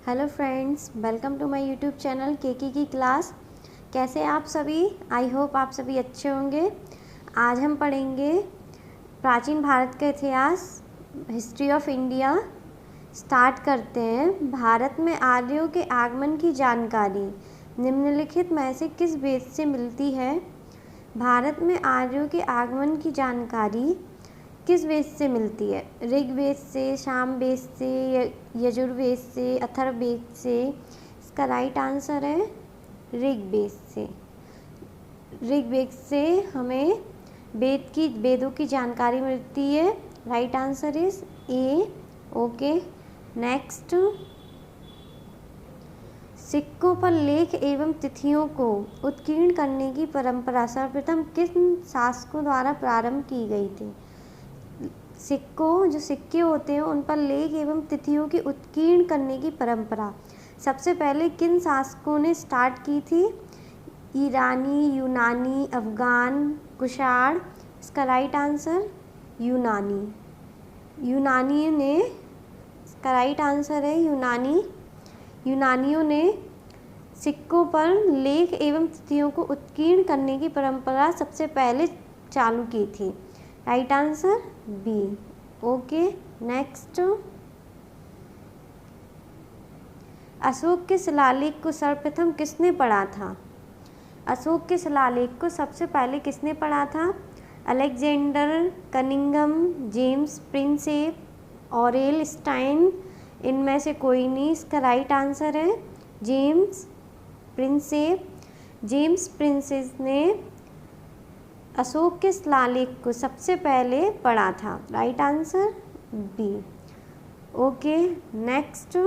Hello friends, welcome to my YouTube channel Keki की क्लास। कैसे आप सभी? आई होप आप सभी अच्छे होंगे। आज हम पढ़ेंगे प्राचीन भारत का इतिहास, हिस्ट्री ऑफ इंडिया। स्टार्ट करते हैं। भारत में आर्यों के आगमन की जानकारी निम्नलिखित में से किस वेद से मिलती है? भारत में आर्यों के आगमन की जानकारी किस वेद से मिलती है? ऋग्वेद से, सामवेद से, यजुर्वेद से, अथर्ववेद से? इसका राइट आंसर है ऋग्वेद से। ऋग्वेद से हमें वेदों की जानकारी मिलती है। Right answer is a. Okay, next. सिक्कों पर लेख एवं तिथियों को उत्कीर्ण करने की परंपरा सर्वप्रथम किस शासकों द्वारा प्रारंभ की गई थी? जो सिक्के होते हैं उन पर लेख एवं तिथियों की उत्कीर्ण करने की परंपरा सबसे पहले किन शासकों ने स्टार्ट की थी? ईरानी, यूनानी, अफगान, कुषाण? इसका राइट आंसर यूनानी ने। इसका राइट आंसर है यूनानियों ने सिक्कों पर लेख एवं तिथियों को उत्कीर्ण करने की परंपरा सबसे पहले चालू की थी। Right answer B. Okay, next. Ashok के शिलालेख को सर्वप्रथम किसने पढ़ा था? अशोक के शिलालेख को सबसे पहले किसने पढ़ा था? Alexander Cunningham, James Prinsep, Aurel Stein? इनमें से कोई नहीं। इसका राइट आंसर है जेम्स प्रिंसेप। जेम्स प्रिंसेप ने अशोक के शिलालेख को सबसे पहले पढ़ा था। Right answer B. Okay, next.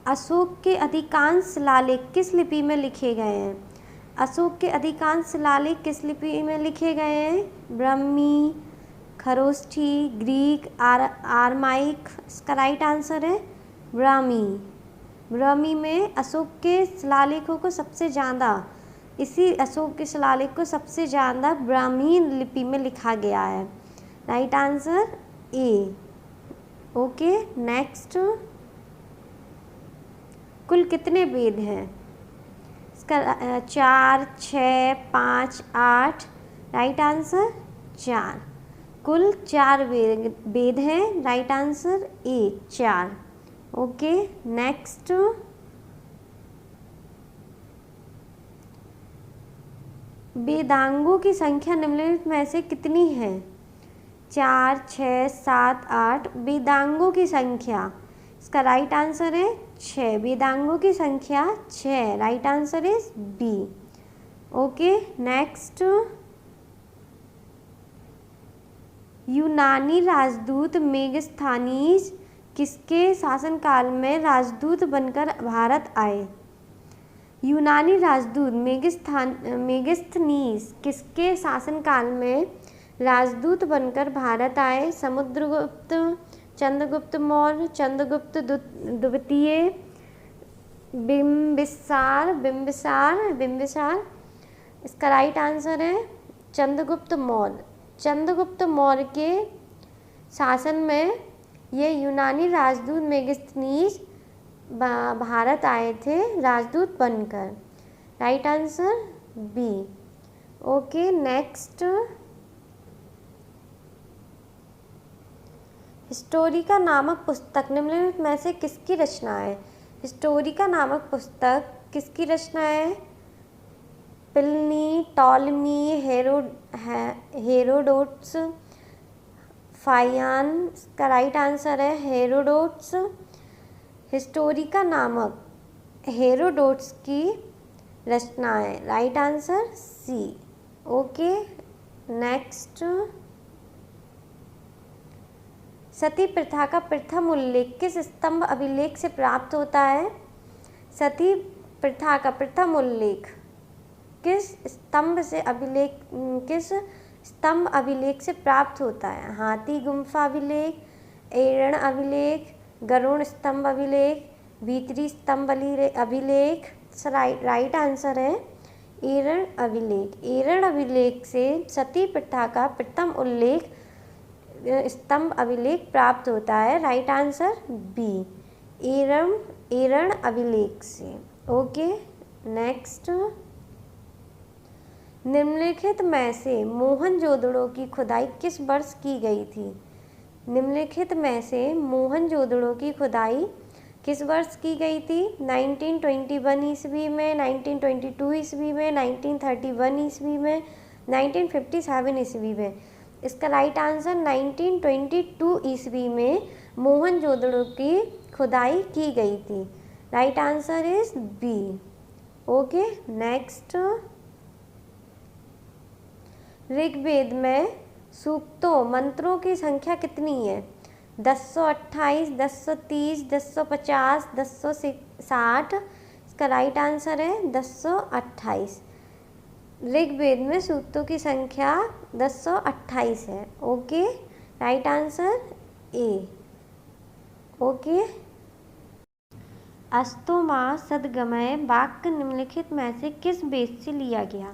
Ashok के अधिकांश शिलालेख किस लिपि में लिखे गए हैं? अशोक के अधिकांश शिलालेख किस लिपि में लिखे गए हैं? ब्राह्मी, खरोष्ठी, ग्रीक, आरमाइक? इसका राइट आंसर है ब्राह्मी में अशोक के शिलालेखों को सबसे ज़्यादा अशोक के शिलालेख को सबसे ज़्यादा ब्राह्मी लिपि में लिखा गया है। Right answer A. Okay, next. कुल कितने वेद हैं? इसका 4, 6, 5, 8? Right answer 4। कुल 4 वेद हैं। Right answer A 4। Okay, next. वेदांगों की संख्या निम्नलिखित में से कितनी है? 4, 6, 7, 8? वेदांगों की संख्या, इसका राइट आंसर है 6। वेदांगों की संख्या 6। Right answer is B. Okay, next. यूनानी राजदूत मेगास्थनीज किसके शासनकाल में राजदूत बनकर भारत आए? यूनानी राजदूत मेगास्थनीज किसके शासनकाल में राजदूत बनकर भारत आए? समुद्रगुप्त, चंद्रगुप्त मौर्य, चंद्रगुप्त द्वितीय, बिंबिसार? इसका राइट आंसर है चंद्रगुप्त मौर्य। चंद्रगुप्त मौर्य के शासन में ये यूनानी राजदूत मेगास्थनीज भारत आए थे राजदूत बनकर। Right answer B. Okay, next. Historica नामक पुस्तक निम्नलिखित में से किसकी रचना है? हिस्टोरिका नामक पुस्तक किसकी रचना है? Pliny, Ptolemy, Herodotus, Faxian? इसका राइट आंसर है हेरोडोटस। हिस्टोरिका नामक हेरोडोटस की रचना है। Right answer C. Okay, next. Sati प्रथा का प्रथम उल्लेख किस स्तंभ अभिलेख से प्राप्त होता है? सती प्रथा का प्रथम उल्लेख किस स्तंभ अभिलेख से प्राप्त होता है? हाथी गुम्फा अभिलेख, एरण अभिलेख, गरुड़ स्तंभ अभिलेख, भीतरी स्तंभ अभिलेख? राइट आंसर है एरण अभिलेख। एरण अभिलेख से सती प्रथा का प्रथम उल्लेख स्तंभ अभिलेख प्राप्त होता है? राइट आंसर बी, एरण अभिलेख से। ओके, नेक्स्ट, निम्नलिखित में से मोहनजोदड़ो की खुदाई किस वर्ष की गई थी? निम्नलिखित में से मोहनजोदड़ो की खुदाई किस वर्ष की गई थी? 1921 ईस्वी में, 1922 ईस्वी में, 1931 ईस्वी में, 1957 ईस्वी में। इसका राइट आंसर 1922 ईस्वी में मोहनजोदड़ो की खुदाई की गई थी। Right answer is B. Okay, next, Rigveda में सूक्तों मंत्रों की संख्या कितनी है? 1028, 1030, 1050, 1060। इसका राइट आंसर है 1028। ऋग्वेद में सूक्तों की संख्या 1028 है। Okay, right answer A. Okay, अस्तोमा सद्गमय वाक्य निम्नलिखित में से किस वेद से लिया गया?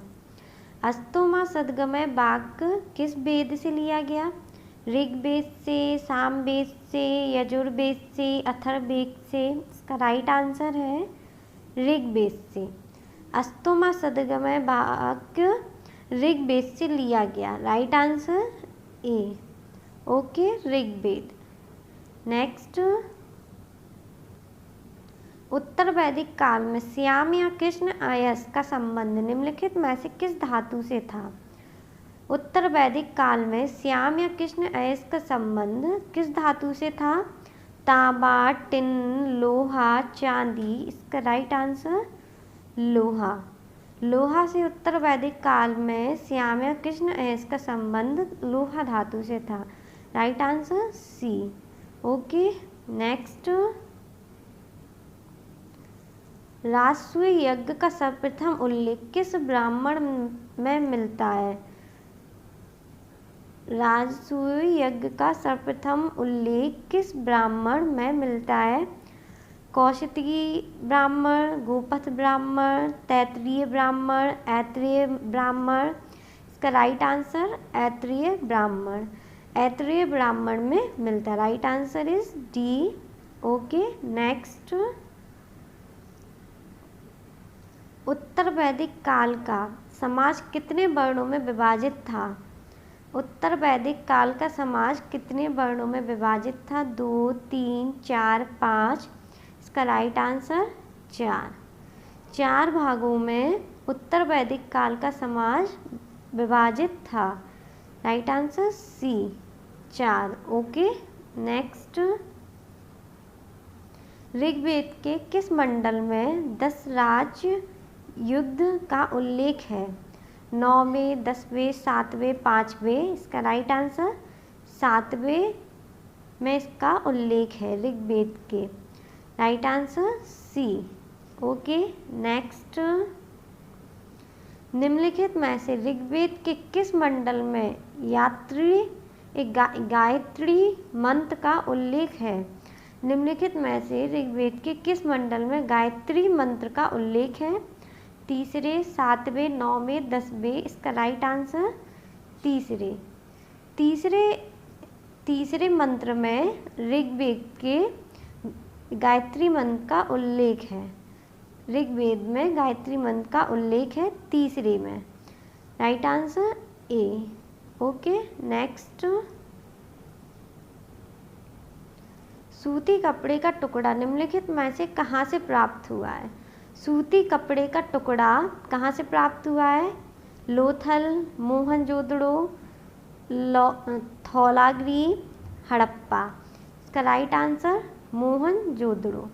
अस्तोमा सद्गमय वाक्य किस वेद से लिया गया? ऋग्वेद से, सामवेद से, यजुर्वेद से, अथर्ववेद से। इसका राइट आंसर है ऋग्वेद से। अस्तोमा सद्गमय वाक्य ऋग्वेद से लिया गया। Right answer A. Okay, Rigveda. Next, उत्तर वैदिक काल में श्याम या कृष्ण अयस्क का संबंध निम्नलिखित में से किस धातु से था? उत्तर वैदिक काल में श्याम या कृष्ण अयस्क का संबंध किस धातु से था? तांबा, टिन, लोहा, चांदी। इसका राइट आंसर लोहा। लोहा से उत्तर वैदिक काल में श्याम या कृष्ण अयस्क का संबंध लोहा धातु से था। Right answer C. Okay, next, राजसूय यज्ञ का सर्वप्रथम उल्लेख किस ब्राह्मण में मिलता है? राजसूय यज्ञ का सर्वप्रथम उल्लेख किस ब्राह्मण में मिलता है? कौशिकी ब्राह्मण, गोपथ ब्राह्मण, तैत्तिरीय ब्राह्मण, ऐत्रेय ब्राह्मण। इसका राइट आंसर ऐत्रेय ब्राह्मण। ऐत्रेय ब्राह्मण में मिलता है। Right answer is D. Okay, next, उत्तर वैदिक काल का समाज कितने वर्णों में विभाजित था? उत्तर वैदिक काल का समाज कितने वर्णों में विभाजित था? 2, 3, 4, 5। इसका राइट आंसर 4। 4 भागों में उत्तर वैदिक काल का समाज विभाजित था। Right answer C, 4। Okay, next, Rigveda के किस मंडल में 10 राज्य युद्ध का उल्लेख है? 9वें, 10वें, 7वें, 5वें। इसका राइट आंसर 7वें में इसका उल्लेख है ऋग्वेद के। Right answer C. Okay, next, निम्नलिखित में से ऋग्वेद के किस मंडल में गायत्री मंत्र का उल्लेख है? निम्नलिखित में से ऋग्वेद के किस मंडल में गायत्री मंत्र का उल्लेख है? 3, 7वें, 9वें, 10वें। इसका राइट आंसर तीसरे मंत्र में ऋग्वेद के गायत्री मंत्र का उल्लेख है। ऋग्वेद में गायत्री मंत्र का उल्लेख है तीसरे में। Right answer A. Okay, next, सूती कपड़े का टुकड़ा निम्नलिखित में से कहाँ से प्राप्त हुआ है? सूती कपड़े का टुकड़ा कहाँ से प्राप्त हुआ है? लोथल, मोहनजोदड़ो, धौलागिरी, हड़प्पा। इसका राइट आंसर मोहनजोदड़ो।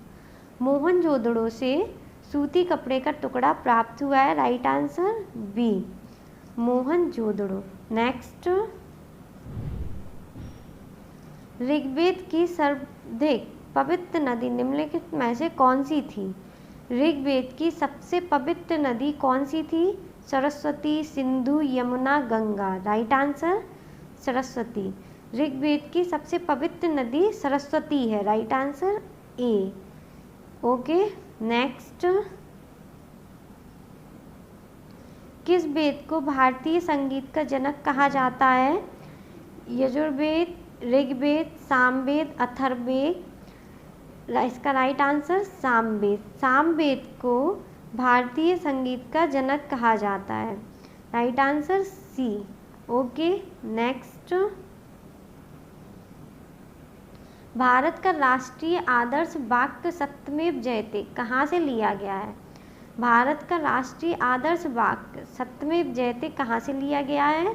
मोहनजोदड़ो से सूती कपड़े का टुकड़ा प्राप्त हुआ है। Right answer B, Mohenjodaro. Next, Rigveda की सर्वाधिक पवित्र नदी निम्नलिखित में से कौन सी थी? ऋग्वेद की सबसे पवित्र नदी कौन सी थी? सरस्वती, सिंधु, यमुना, गंगा। Right answer Saraswati. ऋग्वेद की सबसे पवित्र नदी सरस्वती है। Right answer A. Okay, next, किस वेद को भारतीय संगीत का जनक कहा जाता है? यजुर्वेद, ऋग्वेद, सामवेद, अथर्ववेद। इसका राइट आंसर सामवेद। सामवेद को भारतीय संगीत का जनक कहा जाता है। Right answer C. Okay, next. Bharat का राष्ट्रीय आदर्श वाक्य सत्यमेव जयते कहाँ से लिया गया है? भारत का राष्ट्रीय आदर्श वाक्य सत्यमेव जयते कहाँ से लिया गया है?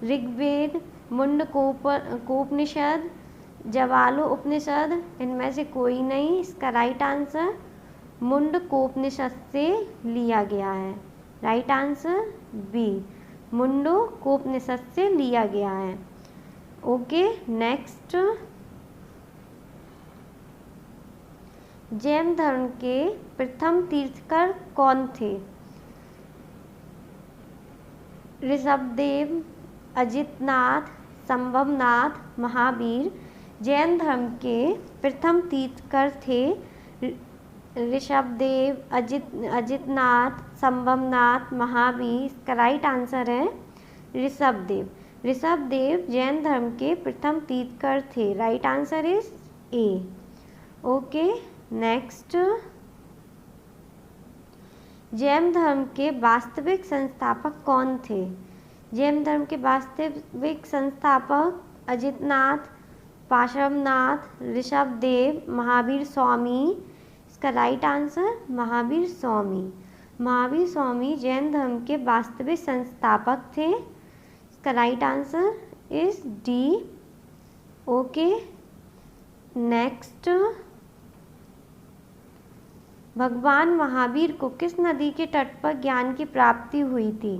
ऋग्वेद, मुंडकोपनिषद, जवालो उपनिषद, इनमें से कोई नहीं। इसका राइट आंसर मुंडकोपनिषद से लिया गया है। राइट आंसर बी, मुंडकोपनिषद से लिया गया है। Okay, next. जैन धर्म के प्रथम तीर्थंकर कौन थे? ऋषभदेव, अजितनाथ, संभवनाथ, महावीर। जैन धर्म के प्रथम तीर्थंकर थे ऋषभदेव, अजितनाथ, संभवनाथ, महावीर। इसका राइट आंसर है ऋषभदेव। ऋषभदेव जैन धर्म के प्रथम तीर्थंकर थे। Right answer is a. Okay, next. Jain धर्म के वास्तविक संस्थापक कौन थे? जैन धर्म के वास्तविक संस्थापक अजितनाथ, पार्श्वनाथ, ऋषभदेव, महावीर स्वामी। इसका राइट आंसर महावीर स्वामी। महावीर स्वामी जैन धर्म के वास्तविक संस्थापक थे। इसका right answer is D. Okay, next. भगवान महावीर को किस नदी के तट पर ज्ञान की प्राप्ति हुई थी?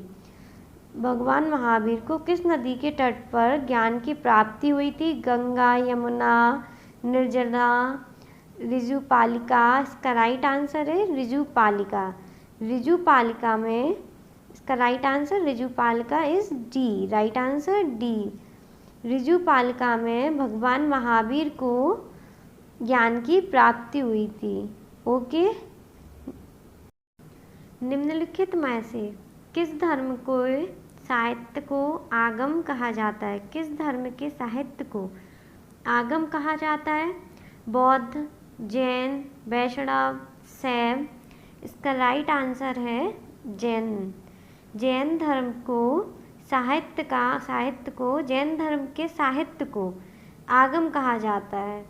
भगवान महावीर को किस नदी के तट पर ज्ञान की प्राप्ति हुई थी? गंगा, यमुना, निर्जला, ऋजुपालिका। इसका राइट आंसर है ऋजुपालिका। ऋजुपालिका में इसका right answer Rijupalika is D. Right answer D. Rijupalika में भगवान महावीर को ज्ञान की प्राप्ति हुई थी। ओके, निम्नलिखित में से किस धर्म को साहित्य को आगम कहा जाता है? किस धर्म के साहित्य को आगम कहा जाता है? बौद्ध, जैन, वैष्णव, शैव। इसका राइट आंसर है जैन। जैन धर्म को जैन धर्म के साहित्य को आगम कहा जाता है।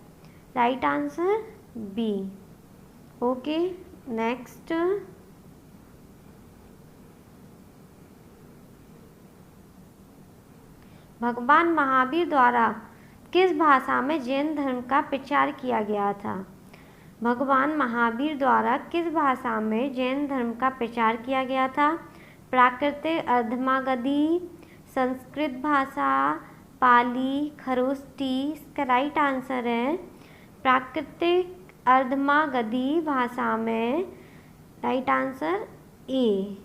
Right answer B. Okay, next. भगवान महावीर द्वारा किस भाषा में जैन धर्म का प्रचार किया गया था? भगवान महावीर द्वारा किस भाषा में जैन धर्म का प्रचार किया गया था? प्राकृत, अर्धमागधी, संस्कृत भाषा, पाली, खरोष्टी। इसका राइट आंसर है प्राकृतिक अर्धमागधी भाषा में। राइट आंसर ए।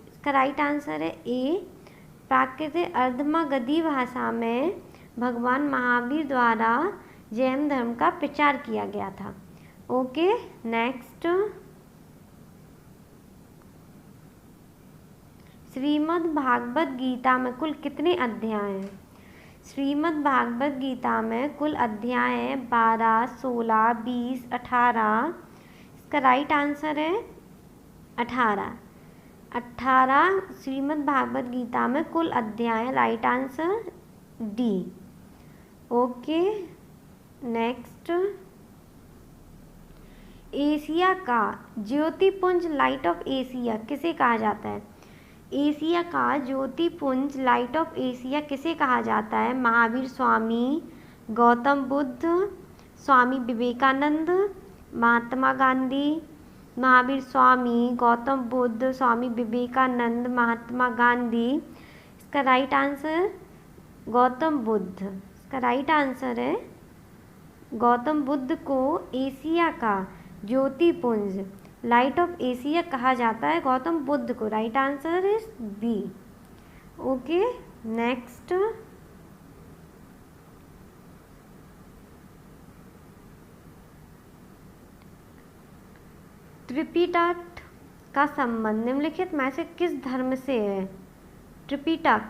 इसका राइट आंसर है ए। प्राकृतिक अर्धमागधी भाषा में भगवान महावीर द्वारा जैन धर्म का प्रचार किया गया था। Okay, next. श्रीमद् भागवत गीता में कुल कितने अध्याय हैं? श्रीमद् भागवत गीता में कुल अध्याय हैं 12, 16, 20, 18। इसका राइट आंसर है 18। 18 श्रीमद् भागवत गीता में कुल अध्याय। Right answer D. Okay, next. Asia का ज्योतिपुंज लाइट ऑफ एशिया किसे कहा जाता है? एशिया का ज्योतिपुंज लाइट ऑफ एशिया किसे कहा जाता है? महावीर स्वामी, गौतम बुद्ध, स्वामी विवेकानंद, महात्मा गांधी। महावीर स्वामी, गौतम बुद्ध, स्वामी विवेकानंद, महात्मा गांधी। इसका राइट आंसर गौतम बुद्ध। इसका राइट आंसर है गौतम बुद्ध को एशिया का ज्योतिपुंज लाइट ऑफ एशिया कहा जाता है, गौतम बुद्ध को। Right answer is B. Okay, next. Tripitaka का संबंध निम्नलिखित में से किस धर्म से है? त्रिपिटक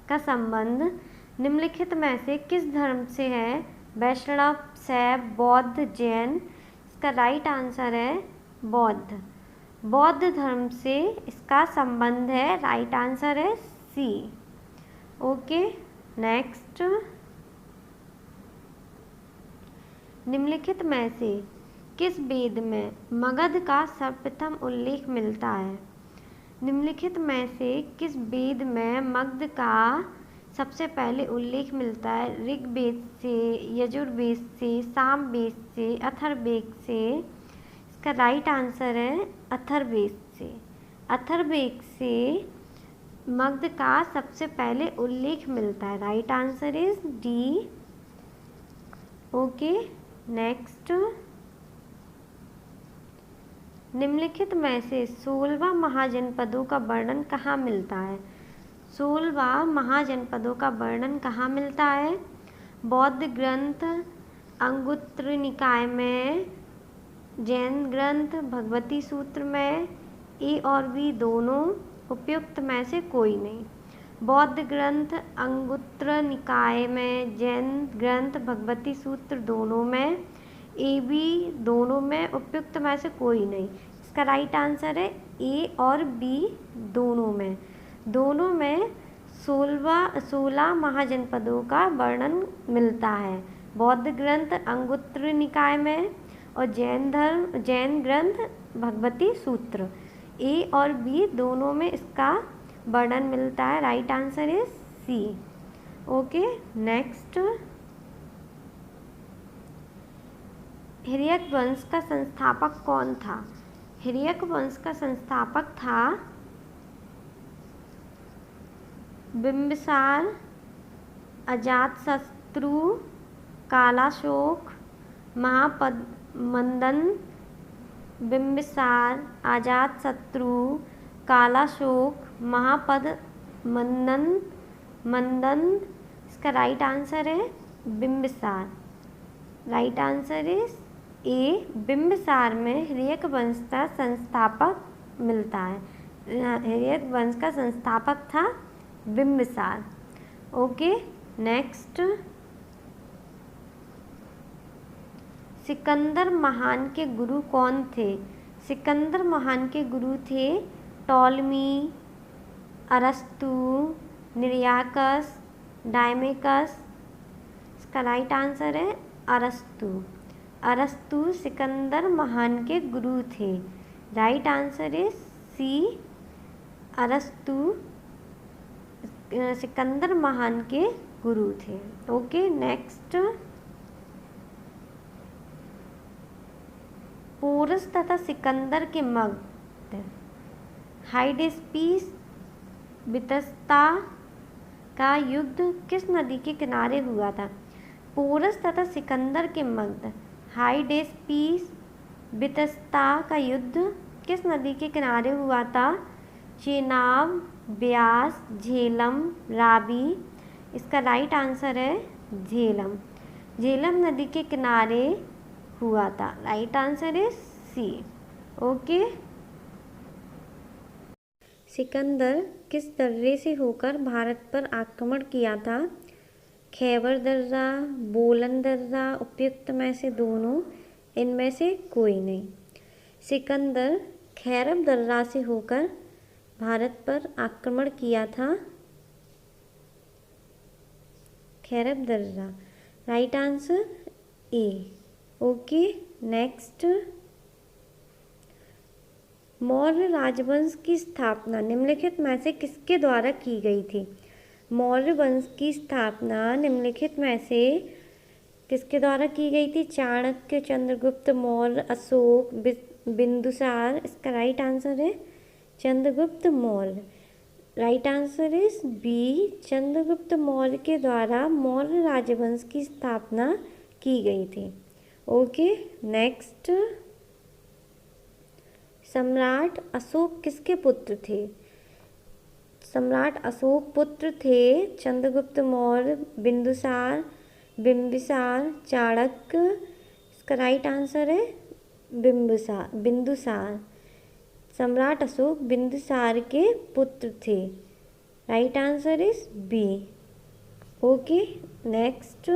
का संबंध निम्नलिखित में से किस धर्म से है? वैष्णव, शैव, बौद्ध, जैन। इसका राइट आंसर है बौद्ध। बौद्ध धर्म से इसका संबंध है। राइट आंसर है सी। Okay, next. निम्नलिखित में से किस वेद में मगध का सर्वप्रथम उल्लेख मिलता है? निम्नलिखित में से किस वेद में मगध का सबसे पहले उल्लेख मिलता है? ऋग्वेद से, यजुर्वेद से, सामवेद से, अथर्ववेद से। इसका राइट आंसर है अथर्ववेद से। अथर्ववेद से मगध का सबसे पहले उल्लेख मिलता है। Right answer is D. Okay, next. निम्नलिखित में से 16 महाजनपदों का वर्णन कहाँ मिलता है? 16 महाजनपदों का वर्णन कहाँ मिलता है? बौद्ध ग्रंथ, अंगुत्र निकाय में, जैन ग्रंथ, भगवती सूत्र में। ए और बी दोनों, उपयुक्त में से कोई नहीं। बौद्ध ग्रंथ, अंगुत्र निकाय में, जैन ग्रंथ, भगवती सूत्र दोनों में। ए बी दोनों में, उपयुक्त में से कोई नहीं। इसका राइट आंसर है ए और बी दोनों में। दोनों में 16 महाजनपदों का वर्णन मिलता है। बौद्ध ग्रंथ अंगुत्र निकाय में और जैन ग्रंथ भगवती सूत्र। ए और बी दोनों में इसका वर्णन मिलता है। Right answer is C. Okay, next. Haryanka वंश का संस्थापक कौन था? हिर्यक वंश का संस्थापक था बिंबिसार, अजातशत्रु, कालाशोक, महापद्मनंदन। बिंबिसार, अजातशत्रु, कालाशोक, महापद्मनंदन। इसका राइट आंसर है Bimbisara. Right answer is a. Bimbisara में हिर्यक वंश का संस्थापक मिलता है। हिर्यक वंश का संस्थापक था बिंबिसार। Okay, next. सिकंदर महान के गुरु कौन थे? सिकंदर महान के गुरु थे टॉलमी, अरस्तु, निरियाकस, डायमेकस। इसका राइट आंसर है अरस्तु। अरस्तु सिकंदर महान के गुरु थे। Right answer is C. अरस्तु सिकंदर महान के गुरु थे। Okay, next. पोरस तथा सिकंदर के मध्य हाइडेस्पीस बितस्ता का युद्ध किस नदी के किनारे हुआ था? पोरस तथा सिकंदर के मध्य हाइडेस्पीस बितस्ता का युद्ध किस नदी के किनारे हुआ था? चेनाब, ब्यास, झेलम, रावी। इसका राइट आंसर है झेलम। झेलम नदी के किनारे हुआ था। Right answer is C. Okay, Sikandar किस दर्रे से होकर भारत पर आक्रमण किया था? खैबर दर्रा, बोलन दर्रा। उपयुक्त में से दोनों, इनमें से कोई नहीं। सिकंदर खैरब दर्रा से होकर भारत पर आक्रमण किया था। खैरब दर्रा। Right answer A. Okay, next. Maurya राजवंश की स्थापना निम्नलिखित में से किसके द्वारा की गई थी? मौर्य वंश की स्थापना निम्नलिखित में से किसके द्वारा की गई थी? चाणक्य, चंद्रगुप्त मौर्य, अशोक, बिंदुसार। इसका राइट आंसर है Chandragupta Maurya. Right answer is B. Chandragupta Maurya के द्वारा मौर्य राजवंश की स्थापना की गई थी। Okay, next. सम्राट अशोक किसके पुत्र थे? सम्राट अशोक पुत्र थे चंद्रगुप्त मौर्य, बिंबिसार, चाणक्य। इसका राइट आंसर है बिंदुसार। सम्राट अशोक बिंदुसार के पुत्र थे। Right answer is B. Okay. Next,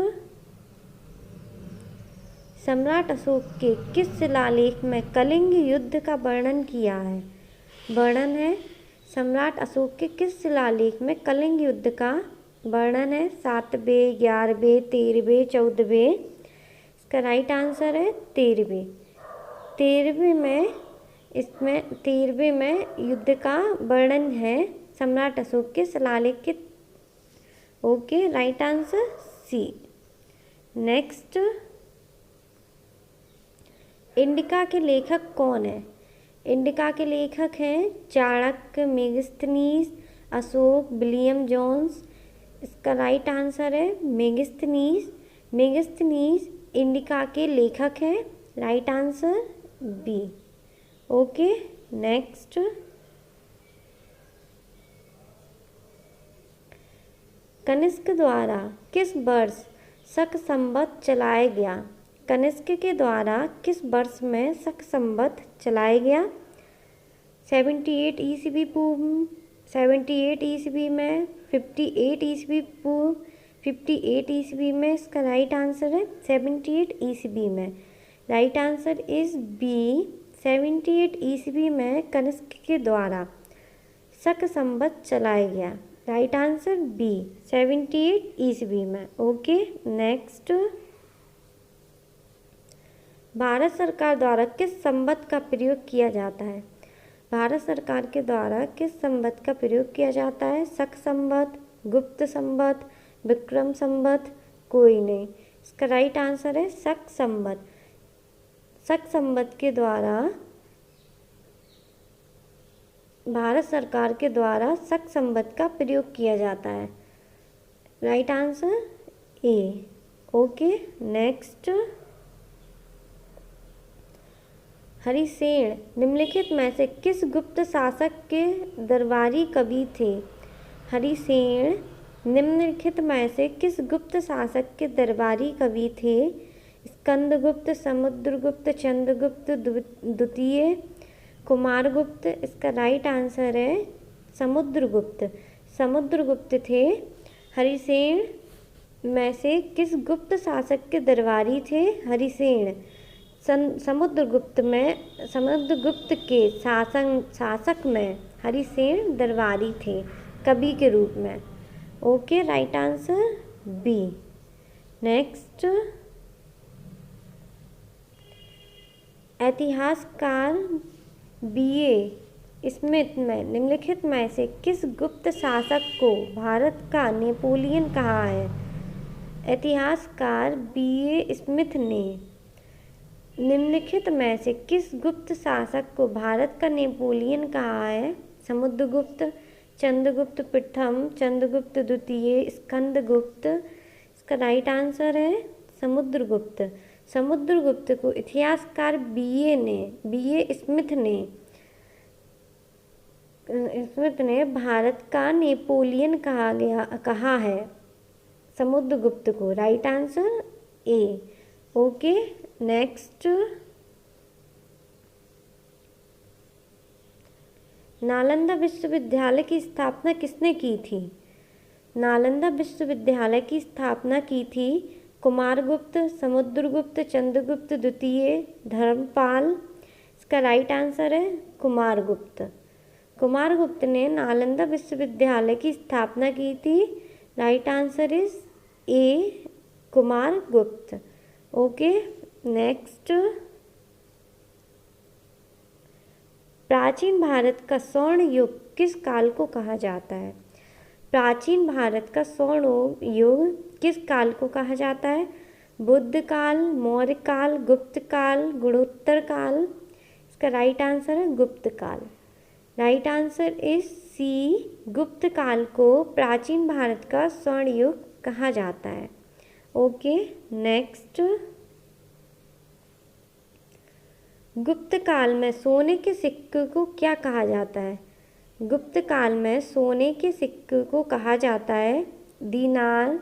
सम्राट अशोक के किस शिलालेख में कलिंग युद्ध का वर्णन किया है? वर्णन है सम्राट अशोक के किस शिलालेख में कलिंग युद्ध का वर्णन है? 7वें, 11वें, 13वें, 14वें। इसका राइट आंसर है 13वें। 13वें में युद्ध का वर्णन है सम्राट अशोक के शिलालेख के। Okay, right answer C. Next, Indica के लेखक कौन है? इंडिका के लेखक हैं Chanakya, Megasthenes, Ashok, William Jones. इसका राइट आंसर है मेगास्थनीज। मेगास्थनीज इंडिका के लेखक हैं। Right answer B. Okay. Next, Kanishka द्वारा किस वर्ष शक संवत चलाया गया? कनिष्क के द्वारा किस वर्ष में शक संवत चलाया गया? 78 ईस्वी पूर्व, 78 ईस्वी में, 58 ईस्वी पूर्व, 58 ईस्वी में। इसका राइट आंसर है 78 ईस्वी में। Right answer is B. 78 ईस्वी में कनिष्क के द्वारा शक संवत चलाया गया। राइट आंसर बी, 78 ईस्वी में। ओके। नेक्स्ट, भारत सरकार द्वारा किस संवत का प्रयोग किया जाता है? भारत सरकार के द्वारा किस संवत का प्रयोग किया जाता है? शक संवत, गुप्त संवत, विक्रम संवत, कोई नहीं। इसका राइट आंसर है शक संवत। शक संवत के द्वारा भारत सरकार के द्वारा शक संवत का प्रयोग किया जाता है। Right answer A. Okay. Next, Harisena निम्नलिखित में से किस गुप्त शासक के दरबारी कवि थे? हरिसेन निम्नलिखित में से किस गुप्त शासक के दरबारी कवि थे? स्कंदगुप्त, समुद्रगुप्त, चंद्रगुप्त द्वितीय, कुमारगुप्त। इसका राइट आंसर है समुद्रगुप्त। समुद्रगुप्त थे। हरिसेन में से किस गुप्त शासक के दरबारी थे? हरिसेन समुद्रगुप्त के शासक में हरिसेन दरबारी थे कवि के रूप में। Okay, right answer B. Next, इतिहासकार B.A. स्मिथ में निम्नलिखित में से किस गुप्त शासक को भारत का नेपोलियन कहा है? इतिहासकार B.A. स्मिथ ने निम्नलिखित में से किस गुप्त शासक को भारत का नेपोलियन कहा है? समुद्रगुप्त, चंद्रगुप्त प्रथम, चंद्रगुप्त द्वितीय, स्कंदगुप्त। इसका राइट आंसर है समुद्रगुप्त। समुद्रगुप्त को इतिहासकार B.A. स्मिथ ने भारत का नेपोलियन कहा है समुद्रगुप्त को। Right answer A. Okay. Next, Nalanda विश्वविद्यालय की स्थापना किसने की थी? नालंदा विश्वविद्यालय की स्थापना की थी कुमारगुप्त, समुद्रगुप्त, चंद्रगुप्त द्वितीय, धर्मपाल। इसका राइट आंसर है कुमारगुप्त। कुमारगुप्त ने नालंदा विश्वविद्यालय की स्थापना की थी। Right answer is a, Kumaragupta. Okay. Next, प्राचीन भारत का स्वर्ण युग किस काल को कहा जाता है? प्राचीन भारत का स्वर्ण युग किस काल को कहा जाता है? बुद्ध काल, मौर्य काल, गुप्त काल, गुणोत्तर काल। इसका राइट आंसर है गुप्त काल। राइट आंसर इज सी, गुप्त काल को प्राचीन भारत का स्वर्ण युग कहा जाता है। ओके। नेक्स्ट, गुप्त काल में सोने के सिक्के को क्या कहा जाता है? गुप्त काल में सोने के सिक्के को कहा जाता है दीनार,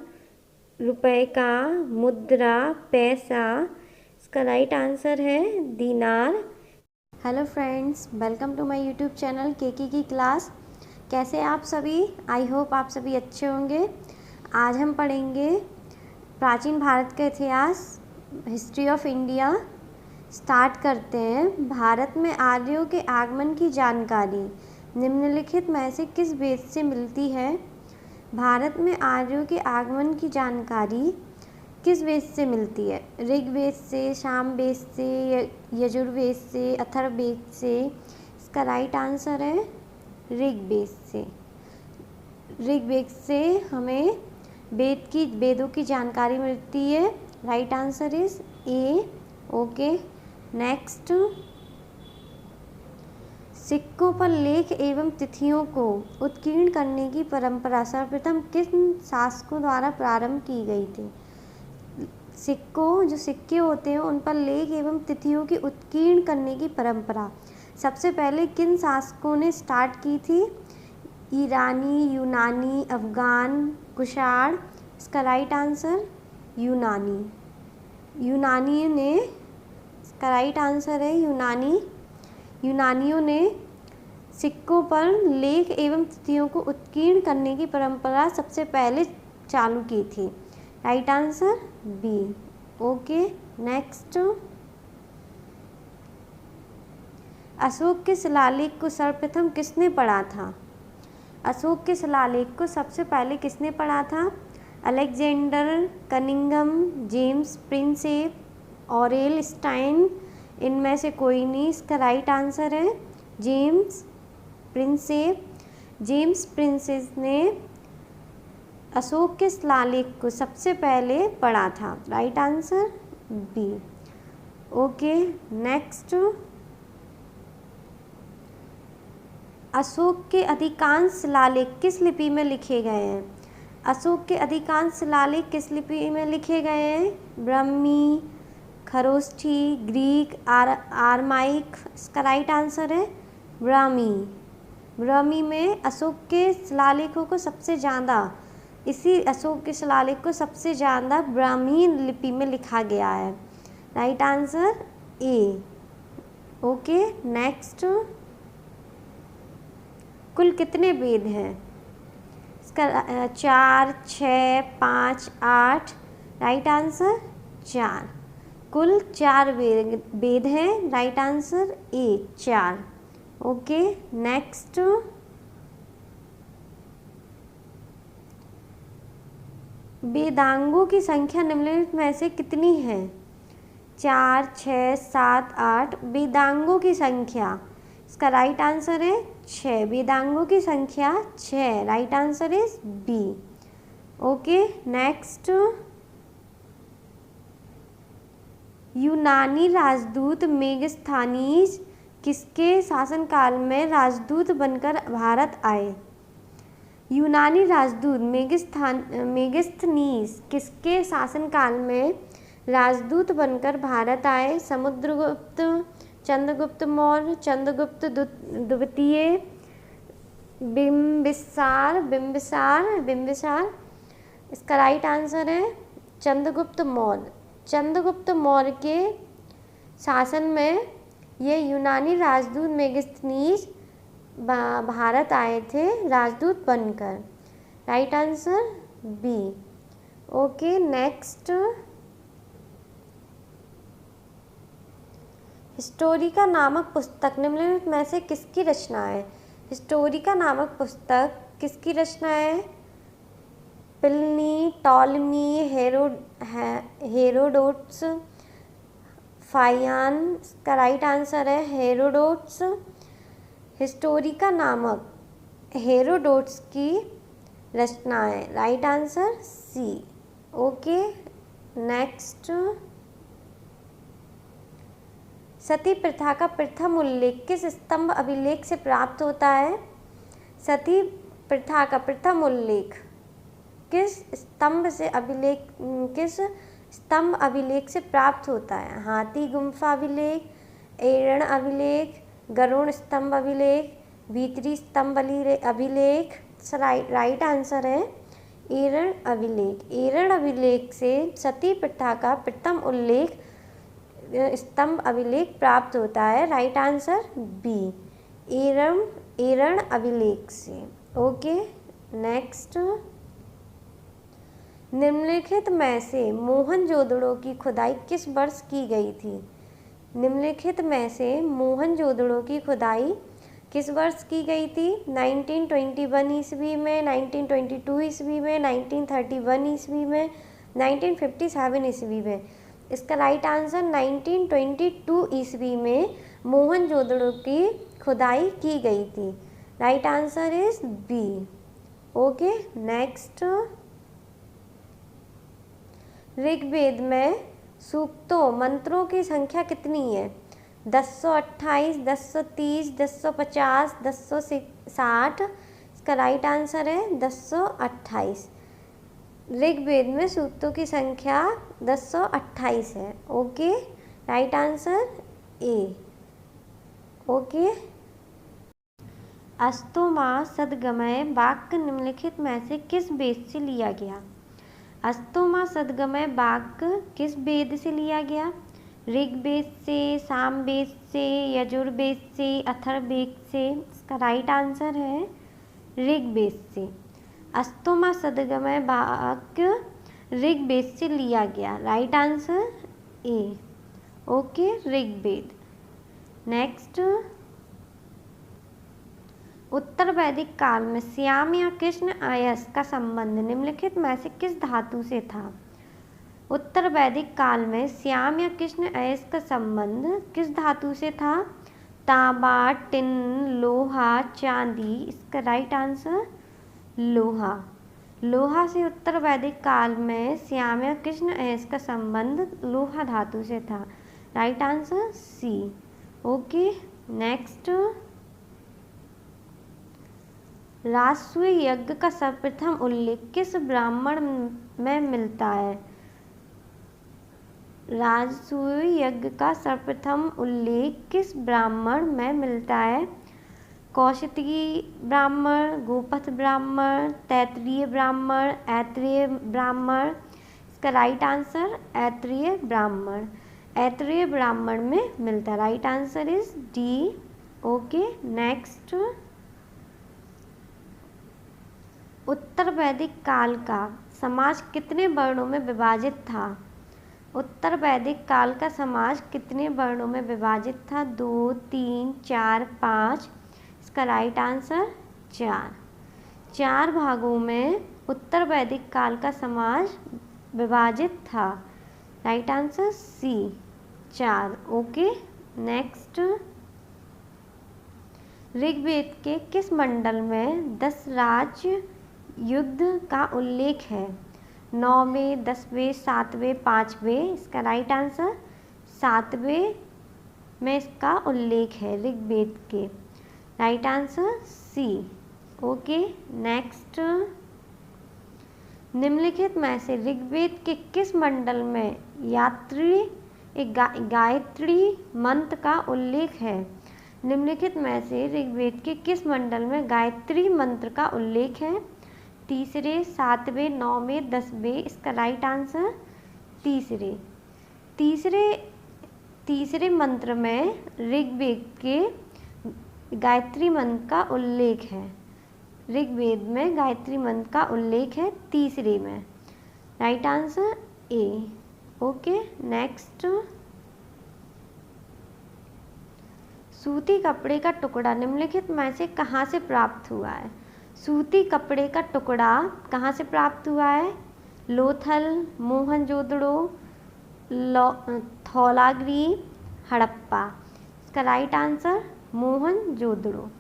रुपए का, मुद्रा, पैसा। इसका राइट आंसर है दीनार। Hello friends, welcome to my YouTube channel Keki की क्लास। कैसे आप सभी? आई होप आप सभी अच्छे होंगे। आज हम पढ़ेंगे प्राचीन भारत का इतिहास, हिस्ट्री ऑफ इंडिया। स्टार्ट करते हैं। भारत में आर्यों के आगमन की जानकारी निम्नलिखित में से किस वेद से मिलती है? भारत में आर्यों के आगमन की जानकारी किस वेद से मिलती है? ऋग्वेद से, सामवेद से, यजुर्वेद से, अथर्ववेद से? इसका राइट आंसर है ऋग्वेद से। ऋग्वेद से हमें वेदों की जानकारी मिलती है। Right answer is a. Okay, next. सिक्कों पर लेख एवं तिथियों को उत्कीर्ण करने की परंपरा सर्वप्रथम किन शासकों द्वारा प्रारंभ की गई थी? जो सिक्के होते हैं उन पर लेख एवं तिथियों की उत्कीर्ण करने की परंपरा सबसे पहले किन शासकों ने स्टार्ट की थी? ईरानी, यूनानी, अफगान, कुषाण? इसका राइट आंसर यूनानी ने। इसका राइट आंसर है यूनानी। यूनानियों ने सिक्कों पर लेख एवं तिथियों को उत्कीर्ण करने की परंपरा सबसे पहले चालू की थी। Right answer B. Okay, next. Ashok के शिलालेख को सर्वप्रथम किसने पढ़ा था? अशोक के शिलालेख को सबसे पहले किसने पढ़ा था? Alexander Cunningham, James Prinsep, Aurel Stein? इनमें से कोई नहीं। इसका राइट आंसर है जेम्स प्रिंसेप। जेम्स प्रिंसेप ने अशोक के शिलालेख को सबसे पहले पढ़ा था। Right answer B. Okay, next. Ashok के अधिकांश शिलालेख किस लिपि में लिखे गए हैं? अशोक के अधिकांश शिलालेख किस लिपि में लिखे गए हैं? ब्राह्मी, खरोष्ठी, ग्रीक, आरमाइक? इसका राइट आंसर है ब्राह्मी में अशोक के शिलालेखों को सबसे ज़्यादा अशोक के शिलालेख को सबसे ज़्यादा ब्राह्मी लिपि में लिखा गया है। Right answer A. Okay, next. कुल कितने वेद हैं? इसका 4, 6, 5, 8? Right answer 4। कुल 4 वेद हैं। Right answer A 4। Okay, next. वेदांगों की संख्या निम्नलिखित में से कितनी है? 4, 6, 7, 8? वेदांगों की संख्या, इसका राइट आंसर है 6। वेदांगों की संख्या 6। Right answer is B. Okay, next. यूनानी राजदूत मेगस्थनीज किसके शासनकाल में राजदूत बनकर भारत आए? यूनानी राजदूत मेगस्थनीज किसके शासनकाल में राजदूत बनकर भारत आए? समुद्रगुप्त, चंद्रगुप्त मौर्य, चंद्रगुप्त द्वितीय, बिम्बिसार? इसका राइट आंसर है चंद्रगुप्त मौर्य। चंद्रगुप्त मौर्य के शासन में ये यूनानी राजदूत मेगस्थनीज भारत आए थे राजदूत बनकर। Right answer B. Okay, next. Historica नामक पुस्तक निम्नलिखित में से किसकी रचना है? हिस्टोरिका नामक पुस्तक किसकी रचना है? Pliny, Ptolemy, Herodotus, Faxian? इसका राइट आंसर है हेरोडोटस। हिस्टोरिका नामक हेरोडोटस की रचना है। Right answer C. Okay, next. Sati प्रथा का प्रथम उल्लेख किस स्तंभ अभिलेख से प्राप्त होता है? सती प्रथा का प्रथम उल्लेख किस स्तंभ अभिलेख से प्राप्त होता है? हाथी गुम्फा अभिलेख, एरण अभिलेख, गरुड़ स्तंभ अभिलेख, भीतरी स्तंभ अभिलेख? राइट आंसर है एरण अभिलेख। एरण अभिलेख से सती प्रथा का प्रथम उल्लेख स्तंभ अभिलेख प्राप्त होता है। राइट आंसर बी, एरण अभिलेख से। Okay, next. निम्नलिखित में से मोहनजोदड़ो की खुदाई किस वर्ष की गई थी? निम्नलिखित में से मोहनजोदड़ो की खुदाई किस वर्ष की गई थी? 1921 ईस्वी में, 1922 ईस्वी में, 1931 ईस्वी में, 1957 ईस्वी में। इसका राइट आंसर 1922 ईस्वी में मोहनजोदड़ो की खुदाई की गई थी। Right answer is B. Okay, next. Rigveda में सूक्तों मंत्रों की संख्या कितनी है? 1028, 1030, 1050, 1060। इसका राइट आंसर है 1028। ऋग्वेद में सूक्तों की संख्या 1028 है। Okay, right answer A. Okay, अस्तोमा सद्गमय वाक्य निम्नलिखित में से किस वेद से लिया गया? अस्तोमा सद्गमय वाक्य किस वेद से लिया गया? ऋग्वेद से, सामवेद से, यजुर्वेद से, अथर्ववेद से। इसका राइट आंसर है ऋग्वेद से। अस्तोमा सद्गमय वाक्य ऋग्वेद से लिया गया। Right answer A. Okay, Rigveda. Next. उत्तर वैदिक काल में श्याम या कृष्ण अयस्क का संबंध निम्नलिखित में से किस धातु से था? उत्तर वैदिक काल में श्याम या कृष्ण अयस्क का संबंध किस धातु से था? तांबा, टिन, लोहा, चांदी। इसका राइट आंसर लोहा। लोहा से उत्तर वैदिक काल में श्याम या कृष्ण अयस्क का संबंध लोहा धातु से था। Right answer C. Okay, next. राजसूय यज्ञ का सर्वप्रथम उल्लेख किस ब्राह्मण में मिलता है? राजसूय यज्ञ का सर्वप्रथम उल्लेख किस ब्राह्मण में मिलता है? कौशिकी ब्राह्मण, गोपथ ब्राह्मण, तैत्तिरीय ब्राह्मण, ऐत्रेय ब्राह्मण। इसका राइट आंसर ऐत्रेय ब्राह्मण। ऐत्रेय ब्राह्मण में मिलता है। Right answer is D. Okay, next. उत्तर वैदिक काल का समाज कितने वर्णों में विभाजित था? उत्तर वैदिक काल का समाज कितने वर्णों में विभाजित था? 2, 3, 4, 5। इसका राइट आंसर 4। 4 भागों में उत्तर वैदिक काल का समाज विभाजित था। Right answer C, 4। Okay, next. Rigveda के किस मंडल में 10 राज्य युद्ध का उल्लेख है? 9वें, 10वें, 7वें, 5वें। इसका राइट आंसर 7वें में इसका उल्लेख है ऋग्वेद के। Right answer C. Okay, next. निम्नलिखित में से ऋग्वेद के किस मंडल में गायत्री मंत्र का उल्लेख है? निम्नलिखित में से ऋग्वेद के किस मंडल में गायत्री मंत्र का उल्लेख है? 3, 7वें, 9वें, 10वें। इसका राइट आंसर तीसरे मंत्र में ऋग्वेद के गायत्री मंत्र का उल्लेख है। ऋग्वेद में गायत्री मंत्र का उल्लेख है तीसरे में। Right answer A. Okay, next. सूती कपड़े का टुकड़ा निम्नलिखित में से कहाँ से प्राप्त हुआ है? सूती कपड़े का टुकड़ा कहाँ से प्राप्त हुआ है? लोथल, मोहनजोदड़ो, धौलागिरी, हड़प्पा। इसका राइट आंसर मोहनजोदड़ो।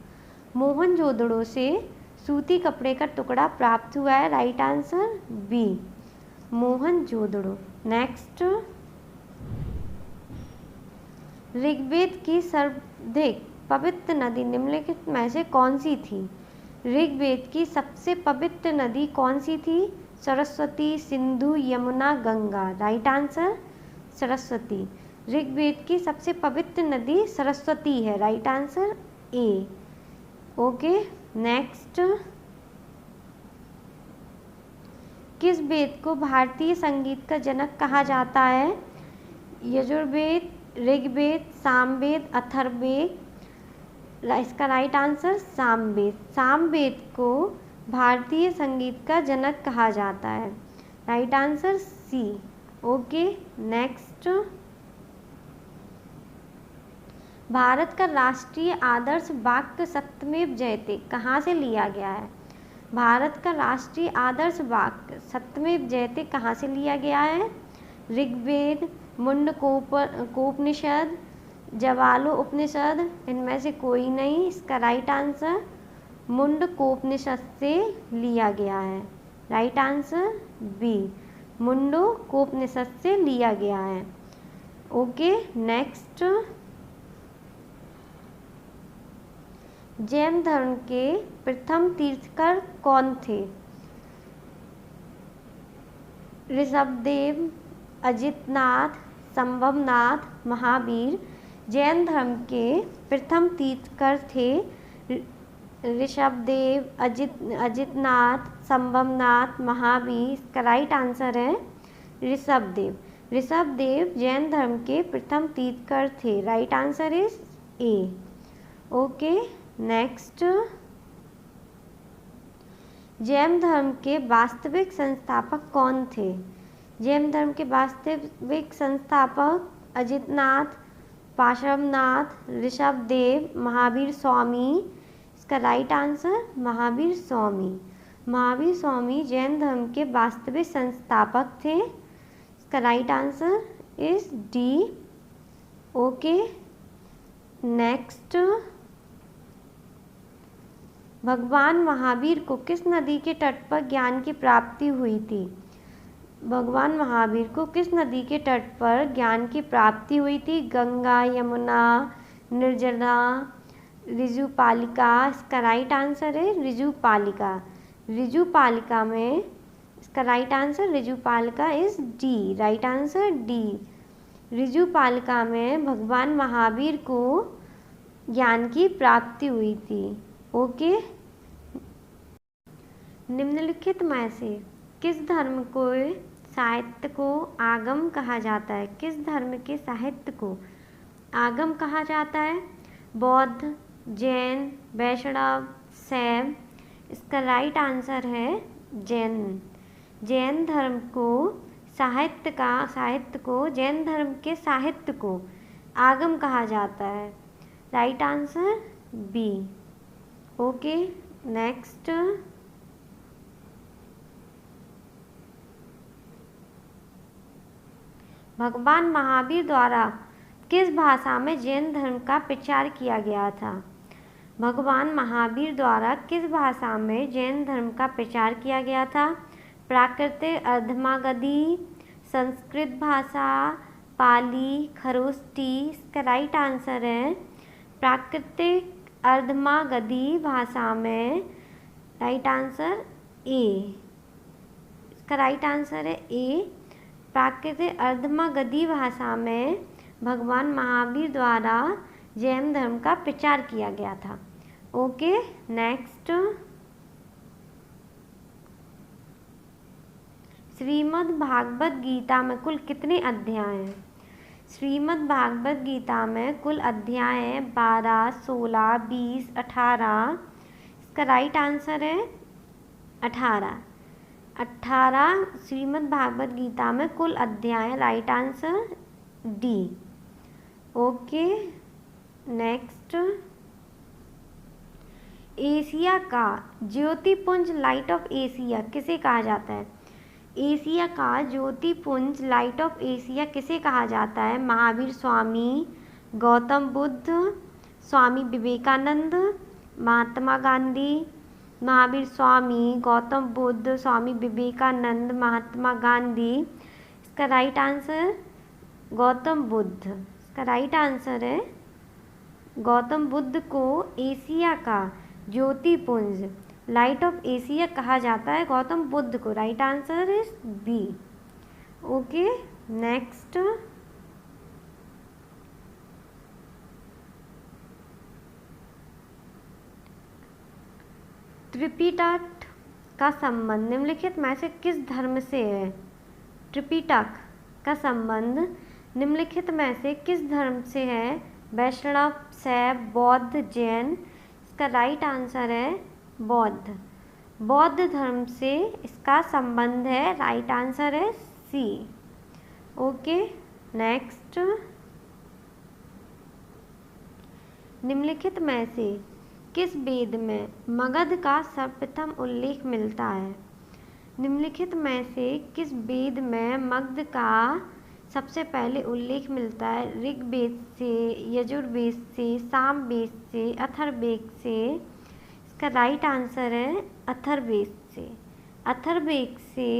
मोहनजोदड़ो से सूती कपड़े का टुकड़ा प्राप्त हुआ है। Right answer B, Mohenjodaro. Next. Rigveda की सर्वाधिक पवित्र नदी निम्नलिखित में से कौन सी थी? ऋग्वेद की सबसे पवित्र नदी कौन सी थी? सरस्वती, सिंधु, यमुना, गंगा। Right answer Saraswati. ऋग्वेद की सबसे पवित्र नदी सरस्वती है। Right answer A. Okay, next. किस वेद को भारतीय संगीत का जनक कहा जाता है? यजुर्वेद, ऋग्वेद, सामवेद, अथर्ववेद। इसका राइट आंसर सामवेद। सामवेद को भारतीय संगीत का जनक कहा जाता है। Right answer C. Okay next, Bharat का राष्ट्रीय आदर्श वाक्य सत्यमेव जयते कहाँ से लिया गया है? भारत का राष्ट्रीय आदर्श वाक्य सत्यमेव जयते कहाँ से लिया गया है? ऋग्वेद, मुंडकोपनिषद, जवालो उपनिषद, इनमें से कोई नहीं। इसका राइट आंसर मुंडकोपनिषद से लिया गया है। राइट आंसर बी, मुंडकोपनिषद से लिया गया है। ओके नेक्स्ट, जैन धर्म के प्रथम तीर्थंकर कौन थे? ऋषभदेव, अजितनाथ, संभवनाथ, महावीर। जैन धर्म के प्रथम तीर्थंकर थे ऋषभदेव, अजितनाथ, संभवनाथ, महावीर। इसका राइट आंसर है ऋषभदेव। ऋषभदेव जैन धर्म के प्रथम तीर्थंकर थे। Right answer is a. Okay next, Jain धर्म के वास्तविक संस्थापक कौन थे? जैन धर्म के वास्तविक संस्थापक अजितनाथ, पार्श्वनाथ, ऋषभदेव, महावीर स्वामी। इसका राइट आंसर महावीर स्वामी। महावीर स्वामी जैन धर्म के वास्तविक संस्थापक थे। इसका right answer is D. Okay next, भगवान महावीर को किस नदी के तट पर ज्ञान की प्राप्ति हुई थी? भगवान महावीर को किस नदी के तट पर ज्ञान की प्राप्ति हुई थी? गंगा, यमुना, निर्जना, ऋजुपालिका। इसका राइट आंसर है ऋजुपालिका। ऋजुपालिका में इसका right answer Rijupalika is D. Right answer D. Rijupalika में भगवान महावीर को ज्ञान की प्राप्ति हुई थी। ओके, निम्नलिखित में से किस धर्म को साहित्य को आगम कहा जाता है? किस धर्म के साहित्य को आगम कहा जाता है? बौद्ध, जैन, वैष्णव, शैव। इसका राइट आंसर है जैन। जैन धर्म को जैन धर्म के साहित्य को आगम कहा जाता है। Right answer B. Okay next, भगवान महावीर द्वारा किस भाषा में जैन धर्म का प्रचार किया गया था? भगवान महावीर द्वारा किस भाषा में जैन धर्म का प्रचार किया गया था? प्राकृतिक, अर्धमागधी, संस्कृत भाषा, पाली, खरोष्टी। इसका राइट आंसर है प्राकृतिक अर्धमागधी भाषा में। राइट आंसर ए। इसका राइट आंसर है ए। प्राकृतिक अर्धमागधी भाषा में भगवान महावीर द्वारा जैन धर्म का प्रचार किया गया था। ओके नेक्स्ट, श्रीमद् भागवत गीता में कुल कितने अध्याय हैं? श्रीमद् भागवत गीता में कुल अध्याय हैं 12, 16, 20, 18। इसका राइट आंसर है 18। 18 श्रीमद् भागवत गीता में कुल अध्याय। Right answer D. Okay next, Asia का ज्योतिपुंज लाइट ऑफ एशिया किसे कहा जाता है? एशिया का ज्योतिपुंज लाइट ऑफ एशिया किसे कहा जाता है? महावीर स्वामी, गौतम बुद्ध, स्वामी विवेकानंद, महात्मा गांधी। महावीर स्वामी, गौतम बुद्ध, स्वामी विवेकानंद, महात्मा गांधी। इसका राइट आंसर गौतम बुद्ध। इसका राइट आंसर है गौतम बुद्ध को एशिया का ज्योतिपुंज लाइट ऑफ एशिया कहा जाता है, गौतम बुद्ध को। Right answer is B. Okay next, Tripitaka का संबंध निम्नलिखित में से किस धर्म से है? त्रिपिटक का संबंध निम्नलिखित में से किस धर्म से है? वैष्णव, शैव, बौद्ध, जैन। इसका राइट आंसर है बौद्ध। बौद्ध धर्म से इसका संबंध है। राइट आंसर है सी। ओके, नेक्स्ट, निम्नलिखित में से किस वेद में मगध का सर्वप्रथम उल्लेख मिलता है? निम्नलिखित में से किस वेद में मगध का सबसे पहले उल्लेख मिलता है? ऋग्वेद से, यजुर्वेद से, सामवेद से, अथर्ववेद से? इसका राइट आंसर है अथर्ववेद से। अथर्ववेद से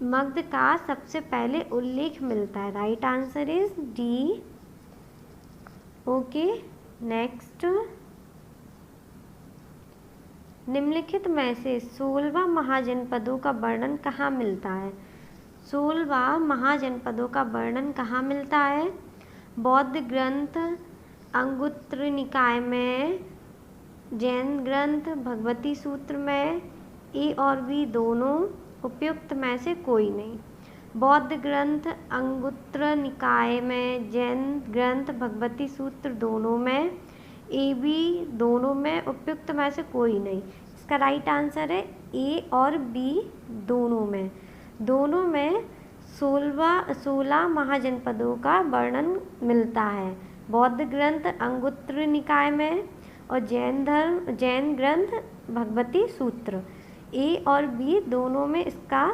मगध का सबसे पहले उल्लेख मिलता है। Right answer is D. Okay, next, निम्नलिखित में से 16 महाजनपदों का वर्णन कहाँ मिलता है? 16 महाजनपदों का वर्णन कहाँ मिलता है? बौद्ध ग्रंथ, अंगुत्र निकाय में, जैन ग्रंथ, भगवती सूत्र में, ए और बी दोनों, उपयुक्त में से कोई नहीं। बौद्ध ग्रंथ, अंगुत्र निकाय में, जैन ग्रंथ, भगवती सूत्र दोनों में, ए बी दोनों में, उपयुक्त में से कोई नहीं। इसका राइट आंसर है ए और बी दोनों में। दोनों में 16 महाजनपदों का वर्णन मिलता है। बौद्ध ग्रंथ अंगुत्र निकाय में और जैन ग्रंथ भगवती सूत्र, ए और बी दोनों में इसका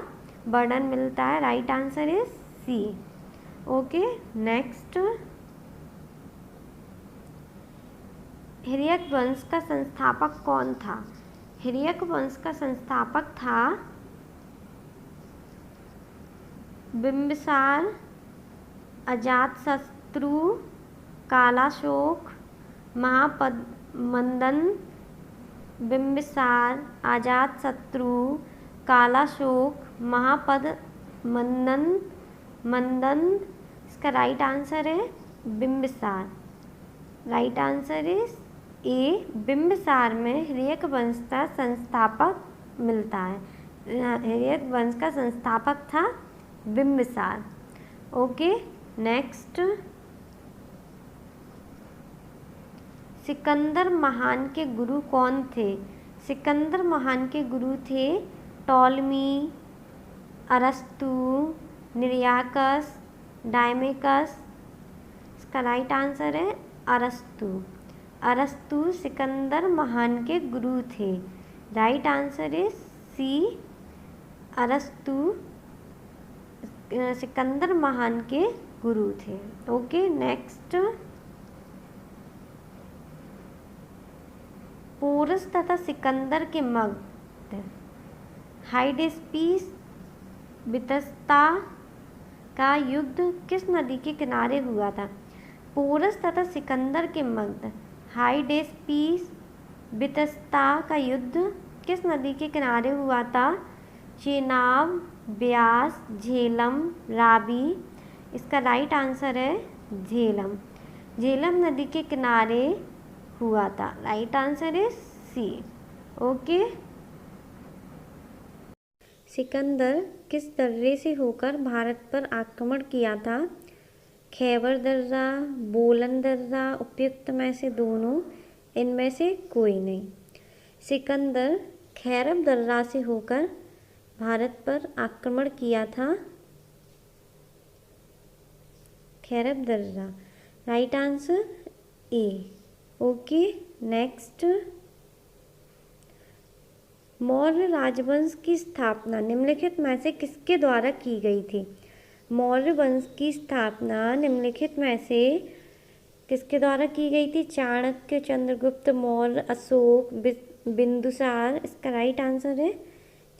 वर्णन मिलता है। Right answer is C. Okay, next, Haryanka वंश का संस्थापक कौन था? हिर्यक वंश का संस्थापक था बिंबिसार, अजातशत्रु, कालाशोक, महापद्मनंदन। बिंबिसार, अजातशत्रु, कालाशोक, महापद्मनंदन। इसका राइट आंसर है Bimbisara. Right answer is a. Bimbisara में हिर्यक वंश का संस्थापक मिलता है। हिर्यक वंश का संस्थापक था बिंबिसार। ओके, नेक्स्ट, सिकंदर महान के गुरु कौन थे? सिकंदर महान के गुरु थे टॉलमी, अरस्तु, निरियाकस, डायमेकस। इसका राइट आंसर है अरस्तु। अरस्तु सिकंदर महान के गुरु थे। Right answer is C. अरस्तु सिकंदर महान के गुरु थे। ओके, नेक्स्ट, पोरस तथा सिकंदर के मध्य हाइडेस्पीस बितस्ता का युद्ध किस नदी के किनारे हुआ था? पोरस तथा सिकंदर के मध्य हाइडेस्पीस बितस्ता का युद्ध किस नदी के किनारे हुआ था? चेनाब, ब्यास, झेलम, रावी। इसका राइट आंसर है झेलम। झेलम नदी के किनारे हुआ था। Right answer is C. Okay, Sikandar किस दर्रे से होकर भारत पर आक्रमण किया था? खैबर दर्रा, बोलन दर्रा, उपयुक्त में से दोनों, इनमें से कोई नहीं। सिकंदर खैरब दर्रा से होकर भारत पर आक्रमण किया था। खैरब दर्रा। Right answer A. Okay, next, Maurya राजवंश की स्थापना निम्नलिखित में से किसके द्वारा की गई थी? मौर्य वंश की स्थापना निम्नलिखित में से किसके द्वारा की गई थी? चाणक्य, चंद्रगुप्त मौर्य, अशोक, बिंदुसार। इसका राइट आंसर है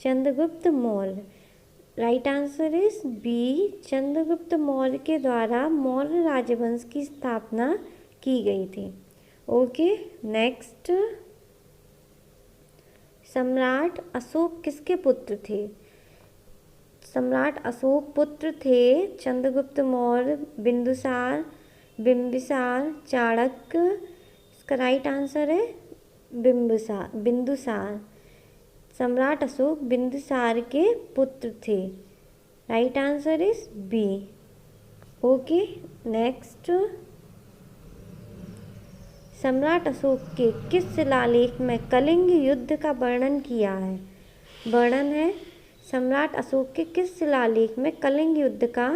Chandragupta Maurya. Right answer is B. Chandragupta Maurya के द्वारा मौर्य राजवंश की स्थापना की गई थी। ओके, नेक्स्ट, सम्राट अशोक किसके पुत्र थे? सम्राट अशोक पुत्र थे चंद्रगुप्त मौर्य, बिंबिसार, चाणक्य। इसका राइट आंसर है बिंदुसार। सम्राट अशोक बिंदुसार के पुत्र थे। Right answer is B. Okay, next, सम्राट अशोक के किस शिलालेख में कलिंग युद्ध का वर्णन किया है? वर्णन है सम्राट अशोक के किस शिलालेख में कलिंग युद्ध का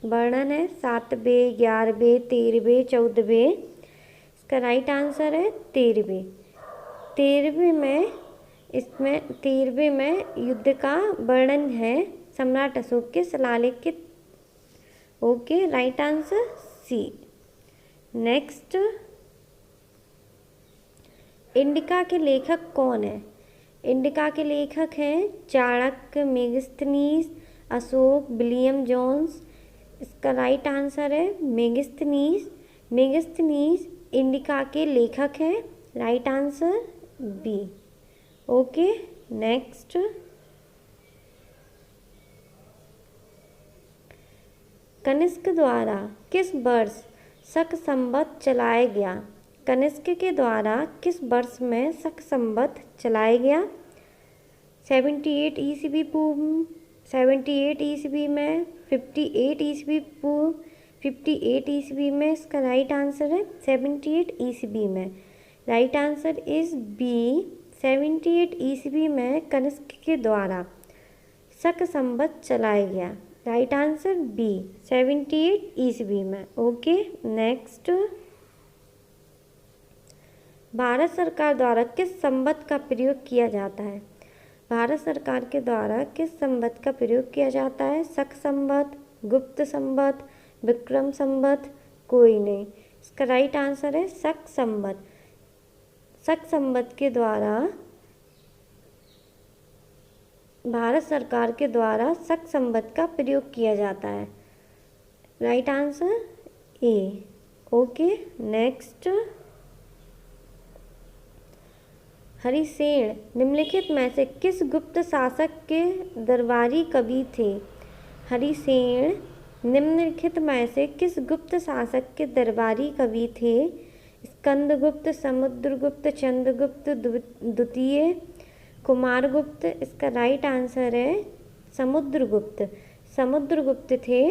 वर्णन है? 7वें, 11वें, 13वें, 14वें। इसका राइट आंसर है 13वें। 13वें में युद्ध का वर्णन है सम्राट अशोक के शिलालेख के। Okay, right answer C. Next, Indica के लेखक कौन है? इंडिका के लेखक हैं Chanakya, Megasthenes, Ashok, William Jones. इसका राइट आंसर है मेगास्थनीज। मेगास्थनीज इंडिका के लेखक हैं। Right answer B. Okay, next, Kanishka द्वारा किस वर्ष शक संवत चलाया गया? कनिष्क के द्वारा किस वर्ष में शक संवत चलाया गया? 78 ईस्वी पूर्व, 78 ईस्वी में, 58 ईस्वी पूर्व, 58 ईस्वी में। इसका राइट आंसर है 78 ईस्वी में। Right answer is B. 78 ईस्वी में कनिष्क के द्वारा शक संवत चलाया गया। राइट आंसर बी, 78 ईस्वी में। ओके, नेक्स्ट, भारत सरकार द्वारा किस संवत का प्रयोग किया जाता है? भारत सरकार के द्वारा किस संवत का प्रयोग किया जाता है? शक संवत, गुप्त संवत, विक्रम संवत, कोई नहीं। इसका राइट आंसर है शक संवत। शक संवत के द्वारा भारत सरकार के द्वारा शक संवत का प्रयोग किया जाता है। Right answer A. Okay, next, Harisena निम्नलिखित में से किस गुप्त शासक के दरबारी कवि थे? हरिसेन निम्नलिखित में से किस गुप्त शासक के दरबारी कवि थे? स्कंदगुप्त, समुद्रगुप्त, चंद्रगुप्त द्वितीय, कुमारगुप्त। इसका राइट आंसर है समुद्रगुप्त। समुद्रगुप्त थे।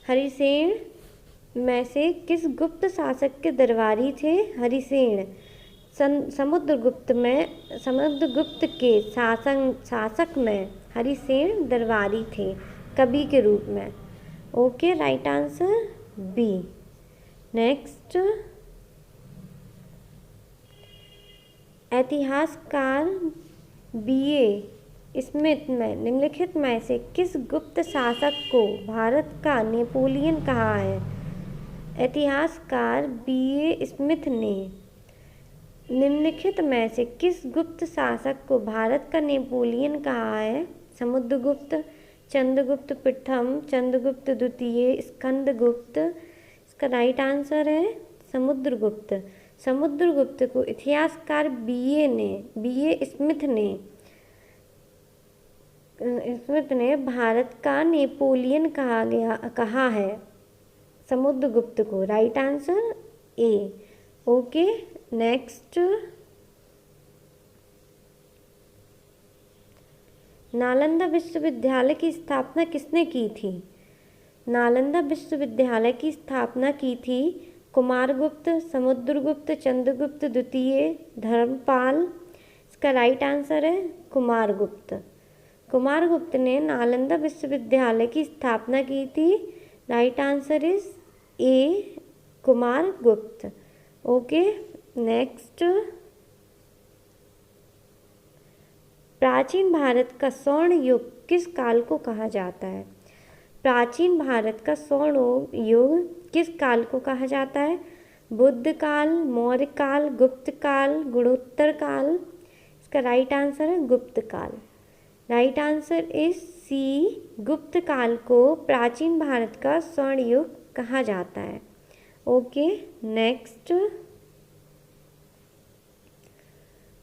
हरिसेन में से किस गुप्त शासक के दरबारी थे? हरिसेन समुद्रगुप्त के शासक में हरिसेन दरबारी थे, कवि के रूप में। Okay, right answer B. Next, इतिहासकार B.A. स्मिथ में निम्नलिखित में से किस गुप्त शासक को भारत का नेपोलियन कहा है? इतिहासकार B.A. स्मिथ ने निम्नलिखित में से किस गुप्त शासक को भारत का नेपोलियन कहा है? समुद्रगुप्त, चंद्रगुप्त प्रथम, चंद्रगुप्त द्वितीय, स्कंदगुप्त। इसका राइट आंसर है समुद्रगुप्त। समुद्रगुप्त को इतिहासकार B.A. स्मिथ ने भारत का नेपोलियन कहा है समुद्रगुप्त को। Right answer A. Okay, next, Nalanda विश्वविद्यालय की स्थापना किसने की थी? नालंदा विश्वविद्यालय की स्थापना की थी कुमारगुप्त, समुद्रगुप्त, चंद्रगुप्त द्वितीय, धर्मपाल। इसका राइट आंसर है कुमारगुप्त। कुमारगुप्त ने नालंदा विश्वविद्यालय की स्थापना की थी। Right answer is a, Kumaragupta. Okay, next, प्राचीन भारत का स्वर्ण युग किस काल को कहा जाता है? प्राचीन भारत का स्वर्ण युग किस काल को कहा जाता है? बुद्ध काल, मौर्य काल, गुप्त काल, गुणोत्तर काल। इसका राइट आंसर है गुप्त काल। राइट आंसर इज सी, गुप्त काल को प्राचीन भारत का स्वर्ण युग कहा जाता है। ओके, नेक्स्ट,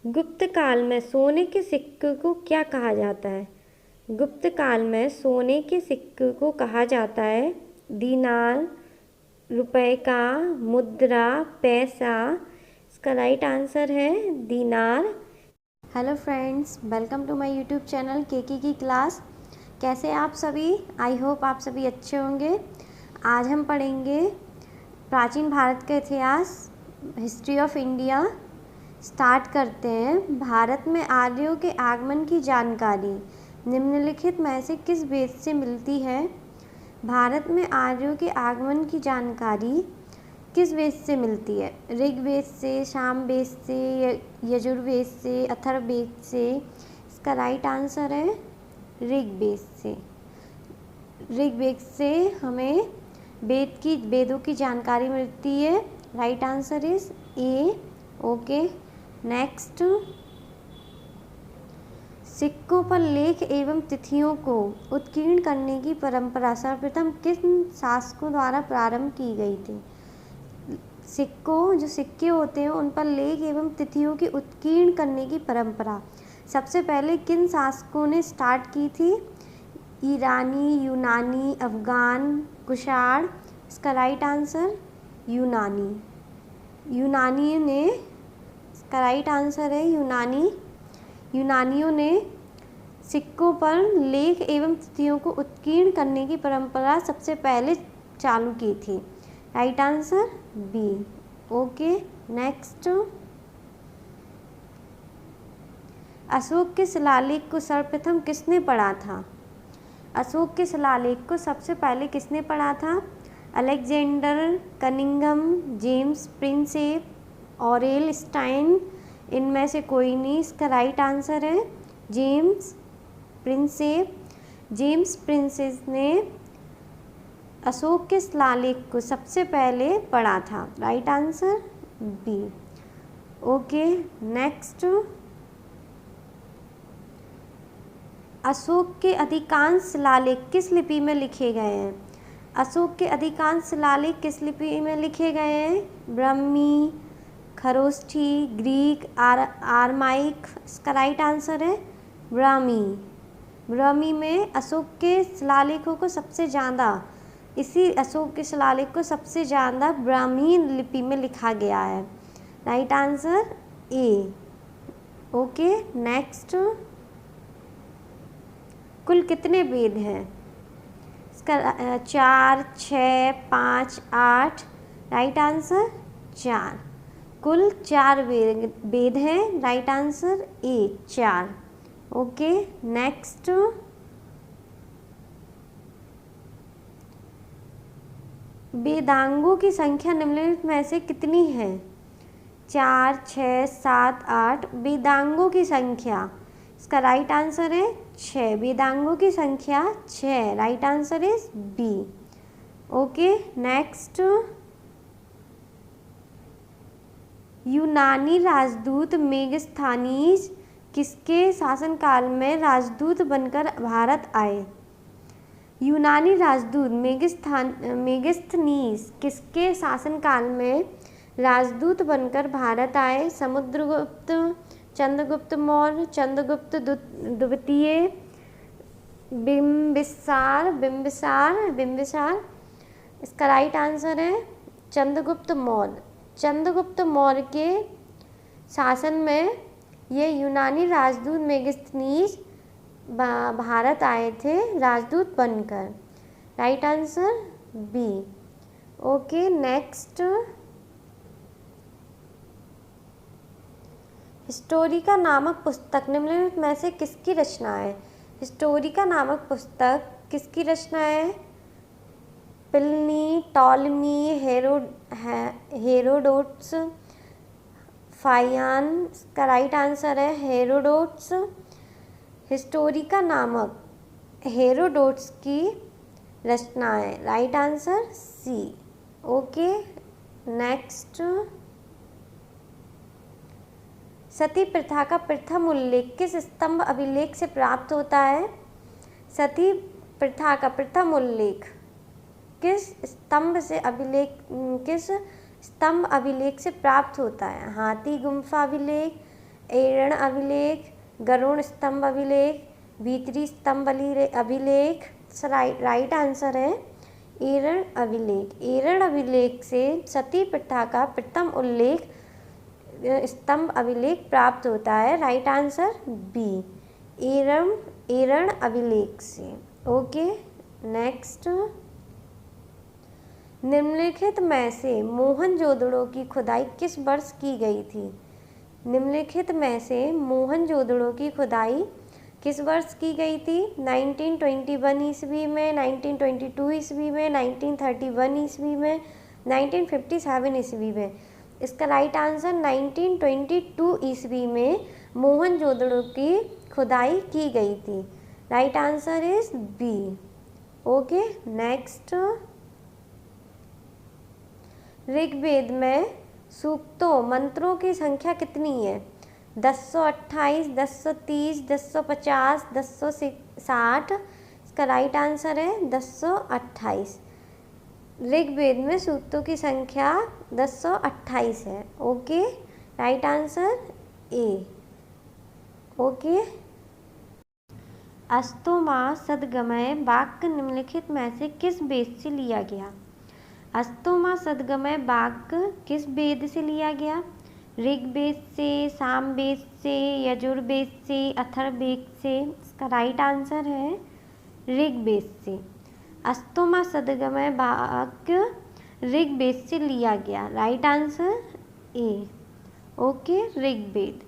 गुप्त काल में सोने के सिक्के को क्या कहा जाता है? गुप्त काल में सोने के सिक्के को कहा जाता है दीनार, रुपए का, मुद्रा, पैसा। इसका राइट आंसर है दीनार। Hello friends, welcome to my YouTube channel Keki की क्लास। कैसे आप सभी? आई होप आप सभी अच्छे होंगे। आज हम पढ़ेंगे प्राचीन भारत का इतिहास हिस्ट्री ऑफ इंडिया स्टार्ट करते हैं। भारत में आर्यों के आगमन की जानकारी निम्नलिखित में से किस वेद से मिलती है? भारत में आर्यों के आगमन की जानकारी किस वेद से मिलती है? ऋग्वेद से, सामवेद से, यजुर्वेद से, अथर्ववेद से? इसका राइट आंसर है ऋग्वेद से। ऋग्वेद से हमें वेदों की जानकारी मिलती है। Right answer is a. Okay, next, सिक्कों पर लेख एवं तिथियों को उत्कीर्ण करने की परंपरा सर्वप्रथम किस शासकों द्वारा प्रारंभ की गई थी? जो सिक्के होते हैं उन पर लेख एवं तिथियों की उत्कीर्ण करने की परंपरा सबसे पहले किन शासकों ने स्टार्ट की थी? ईरानी, यूनानी, अफगान, कुषाण? इसका राइट आंसर यूनानी ने, इसका राइट आंसर है यूनानियों ने सिक्कों पर लेख एवं तिथियों को उत्कीर्ण करने की परंपरा सबसे पहले चालू की थी। Right answer B. Okay, next, Ashok के शिलालेख को सर्वप्रथम किसने पढ़ा था? अशोक के शिलालेख को सबसे पहले किसने पढ़ा था? Alexander Cunningham, James Prinsep, Aurel Stein? इनमें से कोई नहीं। इसका राइट आंसर है जेम्स प्रिंसेप। जेम्स प्रिंसेप ने अशोक के शिलालेख को सबसे पहले पढ़ा था। Right answer B. Okay, next, Ashok के अधिकांश शिलालेख किस लिपि में लिखे गए हैं? अशोक के अधिकांश शिलालेख किस लिपि में लिखे गए हैं? ब्राह्मी, खरोष्ठी, ग्रीक, आरमाइक? इसका राइट आंसर है ब्राह्मी में अशोक के शिलालेखों को सबसे ज़्यादा, अशोक के शिलालेख को सबसे ज़्यादा ब्राह्मी लिपि में लिखा गया है। Right answer A. Okay, next, कुल कितने वेद हैं? इसका 4, 6, 5, 8? Right answer 4। कुल 4 वेद हैं। Right answer A 4। Okay, next, वेदांगों की संख्या निम्नलिखित में से कितनी है? 4, 6, 7, 8? वेदांगों की संख्या, इसका राइट आंसर है 6। वेदांगों की संख्या 6। Right answer is B. Okay, next, यूनानी राजदूत मेगास्थनीज किसके शासनकाल में राजदूत बनकर भारत आए? यूनानी राजदूत मेगास्थनीज किसके शासनकाल में राजदूत बनकर भारत आए? समुद्रगुप्त, चंद्रगुप्त मौर्य, चंद्रगुप्त द्वितीय, बिम्बिसार? इसका राइट आंसर है चंद्रगुप्त मौर्य। चंद्रगुप्त मौर्य के शासन में ये यूनानी राजदूत मेगास्थनीज भारत आए थे राजदूत बनकर। Right answer B. Okay, next, Historica नामक पुस्तक निम्नलिखित में से किसकी रचना है? हिस्टोरिका नामक पुस्तक किसकी रचना है? Pliny, Ptolemy, Herodotus, Faxian? इसका राइट आंसर है हेरोडोटस। हिस्टोरिका नामक हेरोडोटस की रचना है। Right answer C. Okay, next, sati प्रथा का प्रथम उल्लेख किस स्तंभ अभिलेख से प्राप्त होता है? सती प्रथा का प्रथम उल्लेख किस स्तंभ अभिलेख से प्राप्त होता है? हाथी गुम्फा अभिलेख, एरण अभिलेख, गरुड़ स्तंभ अभिलेख, भीतरी स्तंभ अभिलेख? राइट आंसर है एरण अभिलेख। एरण अभिलेख से सती प्रथा का प्रथम उल्लेख स्तंभ अभिलेख प्राप्त होता है। राइट आंसर बी, एरण अभिलेख से। ओके, नेक्स्ट, निम्नलिखित में से मोहनजोदड़ो की खुदाई किस वर्ष की गई थी? निम्नलिखित में से मोहनजोदड़ो की खुदाई किस वर्ष की गई थी? 1921 ईस्वी में, 1922 ईस्वी में, 1931 ईस्वी में, 1957 ईस्वी में। इसका राइट आंसर 1922 ईस्वी में मोहनजोदड़ो की खुदाई की गई थी। Right answer is B. Okay, next. Rigveda में सूक्तों मंत्रों की संख्या कितनी है? 1028, 1030, 1050, 1060। इसका राइट आंसर है 1028। ऋग्वेद में सूक्तों की संख्या 1028 है। Okay, right answer A. Okay, अस्तोमा सद्गमय वाक्य निम्नलिखित में से किस वेद से लिया गया? अस्तोमा सद्गमय वाक्य किस वेद से लिया गया? ऋग्वेद से, सामवेद से, यजुर्वेद से, अथर्ववेद से। इसका राइट आंसर है ऋग्वेद से। अस्तोमा सद्गमय वाक्य ऋग्वेद से लिया गया। Right answer A. Okay, Rigveda.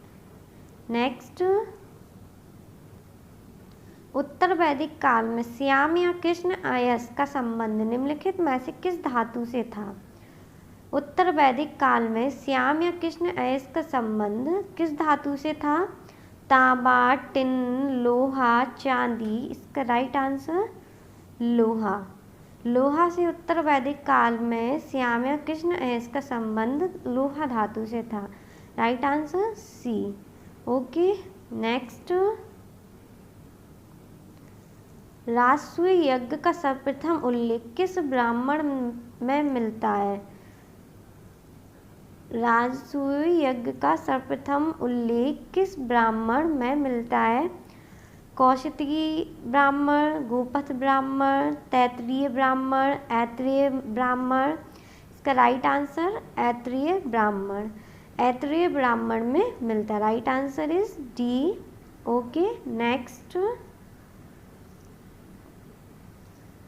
Next. उत्तर वैदिक काल में श्याम या कृष्ण अयस्क का संबंध निम्नलिखित में से किस धातु से था? उत्तर वैदिक काल में श्याम या कृष्ण अयस्क का संबंध किस धातु से था? तांबा, टिन, लोहा, चांदी। इसका राइट आंसर लोहा। लोहा से उत्तर वैदिक काल में श्याम या कृष्ण अयस्क का संबंध लोहा धातु से था। Right answer C. Okay, next. राजसूय यज्ञ का सर्वप्रथम उल्लेख किस ब्राह्मण में मिलता है? राजसूय यज्ञ का सर्वप्रथम उल्लेख किस ब्राह्मण में मिलता है? कौशिकी ब्राह्मण, गोपथ ब्राह्मण, तैत्तिरीय ब्राह्मण, ऐत्रेय ब्राह्मण। इसका राइट आंसर ऐत्रेय ब्राह्मण। ऐत्रेय ब्राह्मण में मिलता है। Right answer is D. Okay, next.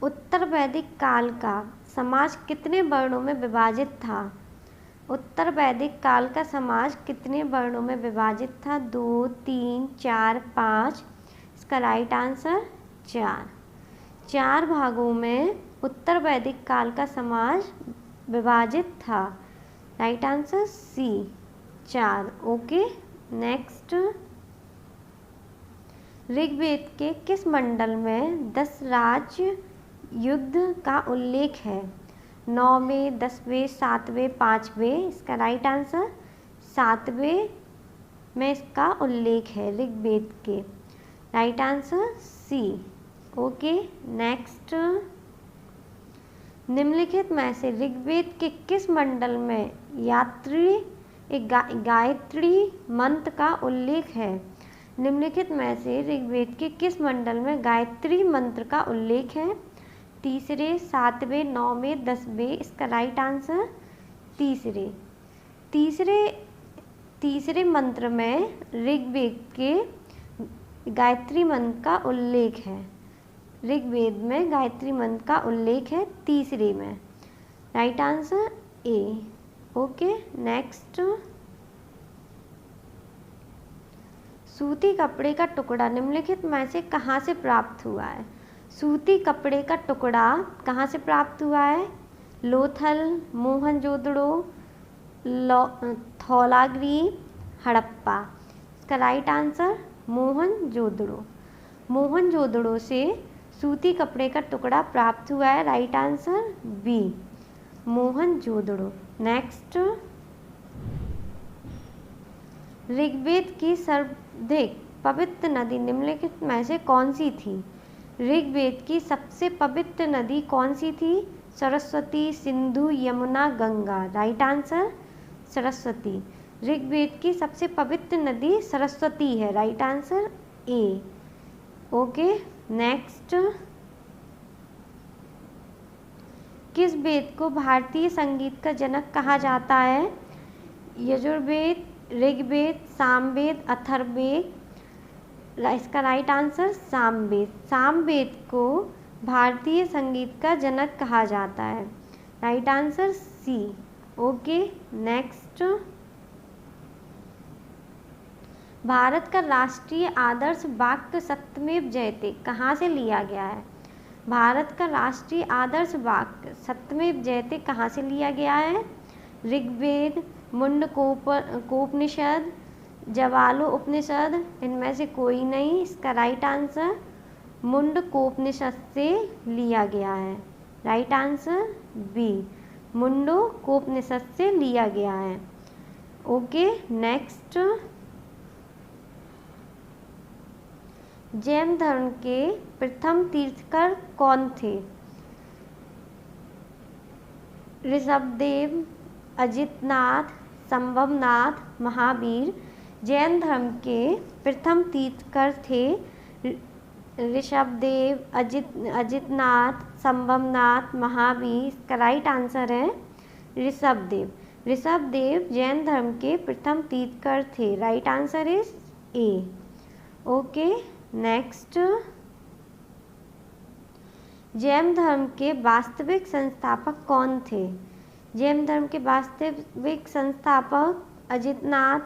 उत्तर वैदिक काल का समाज कितने वर्णों में विभाजित था? उत्तर वैदिक काल का समाज कितने वर्णों में विभाजित था? 2, 3, 4, 5। इसका राइट आंसर 4। 4 भागों में उत्तर वैदिक काल का समाज विभाजित था। Right answer C, 4। Okay, next. Rigveda के किस मंडल में 10 राज्य युद्ध का उल्लेख है? 9वें, 10वें, 7वें, 5वें। इसका राइट आंसर 7वें में इसका उल्लेख है ऋग्वेद के। Right answer C. Okay, next. निम्नलिखित में से ऋग्वेद के किस मंडल में गायत्री मंत्र का उल्लेख है? निम्नलिखित में से ऋग्वेद के किस मंडल में गायत्री मंत्र का उल्लेख है? 3, 7वें, 9वें, 10वें। इसका राइट आंसर तीसरे मंत्र में ऋग्वेद के गायत्री मंत्र का उल्लेख है। ऋग्वेद में गायत्री मंत्र का उल्लेख है तीसरे में। Right answer A. Okay, next. सूती कपड़े का टुकड़ा निम्नलिखित में से कहाँ से प्राप्त हुआ है? सूती कपड़े का टुकड़ा कहाँ से प्राप्त हुआ है? लोथल, मोहनजोदड़ो, धौलागिरी, हड़प्पा। इसका राइट आंसर मोहनजोदड़ो। मोहनजोदड़ो से सूती कपड़े का टुकड़ा प्राप्त हुआ है। Right answer B, Mohenjodaro. Next. Rigveda की सर्वाधिक पवित्र नदी निम्नलिखित में से कौन सी थी? ऋग्वेद की सबसे पवित्र नदी कौन सी थी? सरस्वती, सिंधु, यमुना, गंगा। Right answer Saraswati. ऋग्वेद की सबसे पवित्र नदी सरस्वती है। Right answer A. Okay, next. किस वेद को भारतीय संगीत का जनक कहा जाता है? यजुर्वेद, ऋग्वेद, सामवेद, अथर्ववेद। इसका राइट आंसर सामवेद। सामवेद को भारतीय संगीत का जनक कहा जाता है। Right answer C. Okay next, Bharat का राष्ट्रीय आदर्श वाक्य सत्यमेव जयते कहाँ से लिया गया है? भारत का राष्ट्रीय आदर्श वाक्य सत्यमेव जयते कहाँ से लिया गया है? ऋग्वेद, मुंडकोपनिषद, जवालो उपनिषद, इनमें से कोई नहीं। इसका राइट आंसर मुंडकोपनिषद से लिया गया है। राइट आंसर बी, मुंडकोपनिषद से लिया गया है। ओके नेक्स्ट, जैन धर्म के प्रथम तीर्थकर कौन थे? ऋषभदेव, अजितनाथ, संभवनाथ, महावीर। जैन धर्म के प्रथम तीर्थकर थे ऋषभदेव, अजितनाथ, संभवनाथ, महावीर। इसका राइट आंसर है ऋषभदेव। ऋषभदेव जैन धर्म के प्रथम तीर्थकर थे। Right answer is a. Okay next, Jain धर्म के वास्तविक संस्थापक कौन थे? जैन धर्म के वास्तविक संस्थापक अजितनाथ,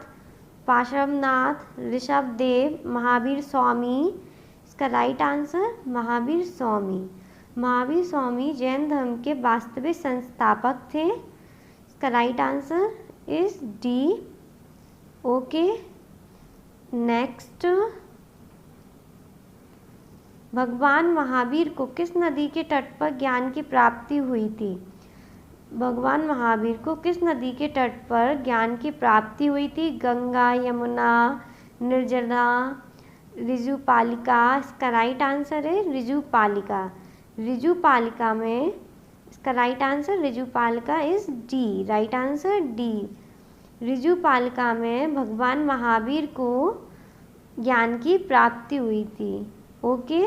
पार्श्वनाथ, ऋषभदेव, महावीर स्वामी। इसका राइट आंसर महावीर स्वामी। महावीर स्वामी जैन धर्म के वास्तविक संस्थापक थे। इसका right answer is D. Okay next, भगवान महावीर को किस नदी के तट पर ज्ञान की प्राप्ति हुई थी? भगवान महावीर को किस नदी के तट पर ज्ञान की प्राप्ति हुई थी? गंगा, यमुना, निर्जला, ऋजुपालिका। इसका राइट आंसर है ऋजुपालिका। ऋजुपालिका में इसका right answer Rijupalika is D. Right answer D. Rijupalika में भगवान महावीर को ज्ञान की प्राप्ति हुई थी। ओके